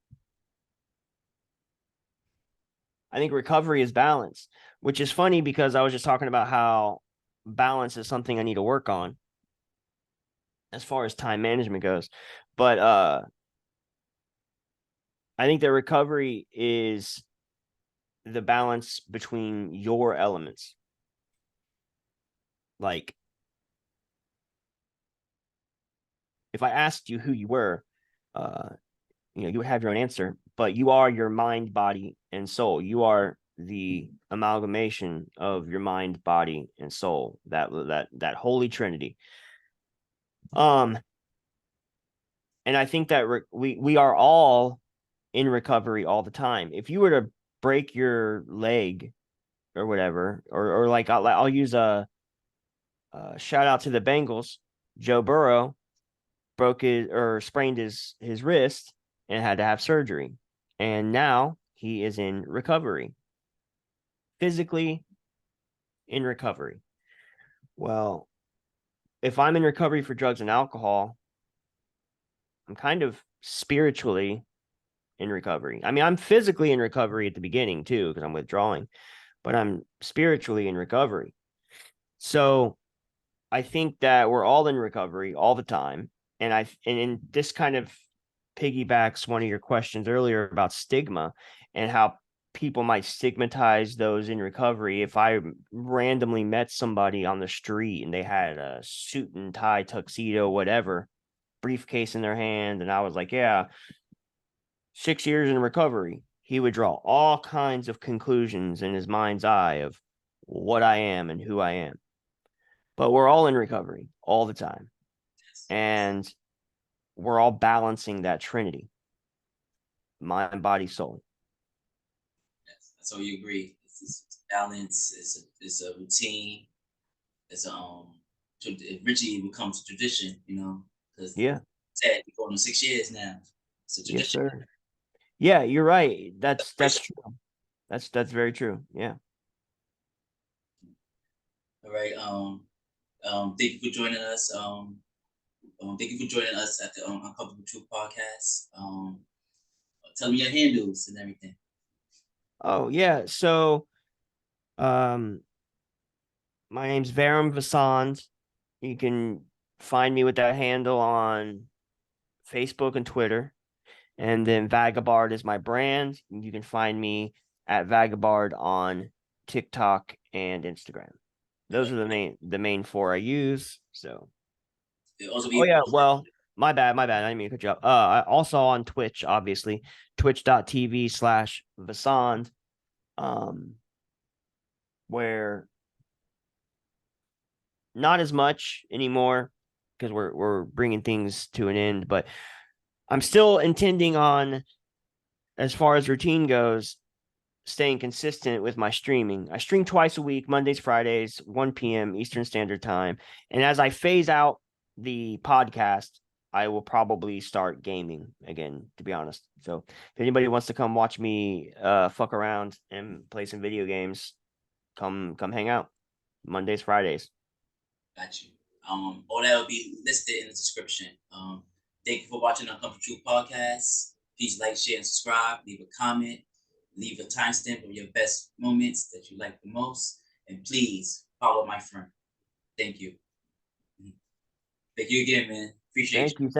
I think recovery is balance, which is funny because I was just talking about how balance is something I need to work on as far as time management goes. But I think that recovery is the balance between your elements. Like, if I asked you who you were, uh, you would have your own answer, but you are your mind, body, and soul. You are the amalgamation of your mind, body, and soul. That holy trinity. And I think that we are all in recovery all the time. If you were to break your leg or whatever, or like I'll use a shout out to the Bengals. Joe Burrow broke his or sprained his wrist and had to have surgery, and now he is in recovery, physically in recovery. Well, if I'm in recovery for drugs and alcohol, I'm kind of spiritually in recovery. I mean, I'm physically in recovery at the beginning too, because I'm withdrawing, but I'm spiritually in recovery. So I think that we're all in recovery all the time. And this kind of piggybacks one of your questions earlier about stigma and how people might stigmatize those in recovery. If I randomly met somebody on the street and they had a suit and tie, tuxedo, whatever, briefcase in their hand, and I was like, yeah, 6 years in recovery, he would draw all kinds of conclusions in his mind's eye of what I am and who I am. But we're all in recovery all the time. And we're all balancing that trinity, mind, body, soul. Yes. So you agree. It's balance, it's a routine, it's eventually it becomes a tradition, because Yeah. sad, we're going on 6 years now. It's a Yes, tradition. sir. Yeah, you're right. That's true. That's very true. Yeah. All right. Thank you for joining us. Thank you for joining us at the Uncomfortable Truth podcast. Tell me your handles and everything. Oh, yeah. So um my name's Verum Visand. You can find me with that handle on Facebook and Twitter. And then Vagabard is my brand. You can find me at Vagabard on TikTok and Instagram. Those are the main four I use. So Also oh be yeah, well, my bad. I didn't mean to cut you up. Also on Twitch, obviously, twitch.tv/Vasand, where not as much anymore because we're bringing things to an end, but I'm still intending on, as far as routine goes, staying consistent with my streaming. I stream twice a week, Mondays, Fridays, 1 p.m. Eastern Standard Time. And as I phase out the podcast, I will probably start gaming again, to be honest. So if anybody wants to come watch me fuck around and play some video games, come hang out. Mondays, Fridays. got you. All that will be listed in the description. Thank you for watching Uncomfortable Truth podcast. Please like, share, and subscribe. Leave a comment. Leave a timestamp of your best moments that you like the most. And please follow my friend. Thank you. Thank you again, man. Appreciate you.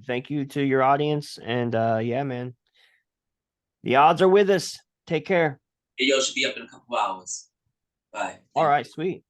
Thank you to your audience. And yeah, man. The odds are with us. Take care. Video should be up in a couple hours. Bye. All right, sweet.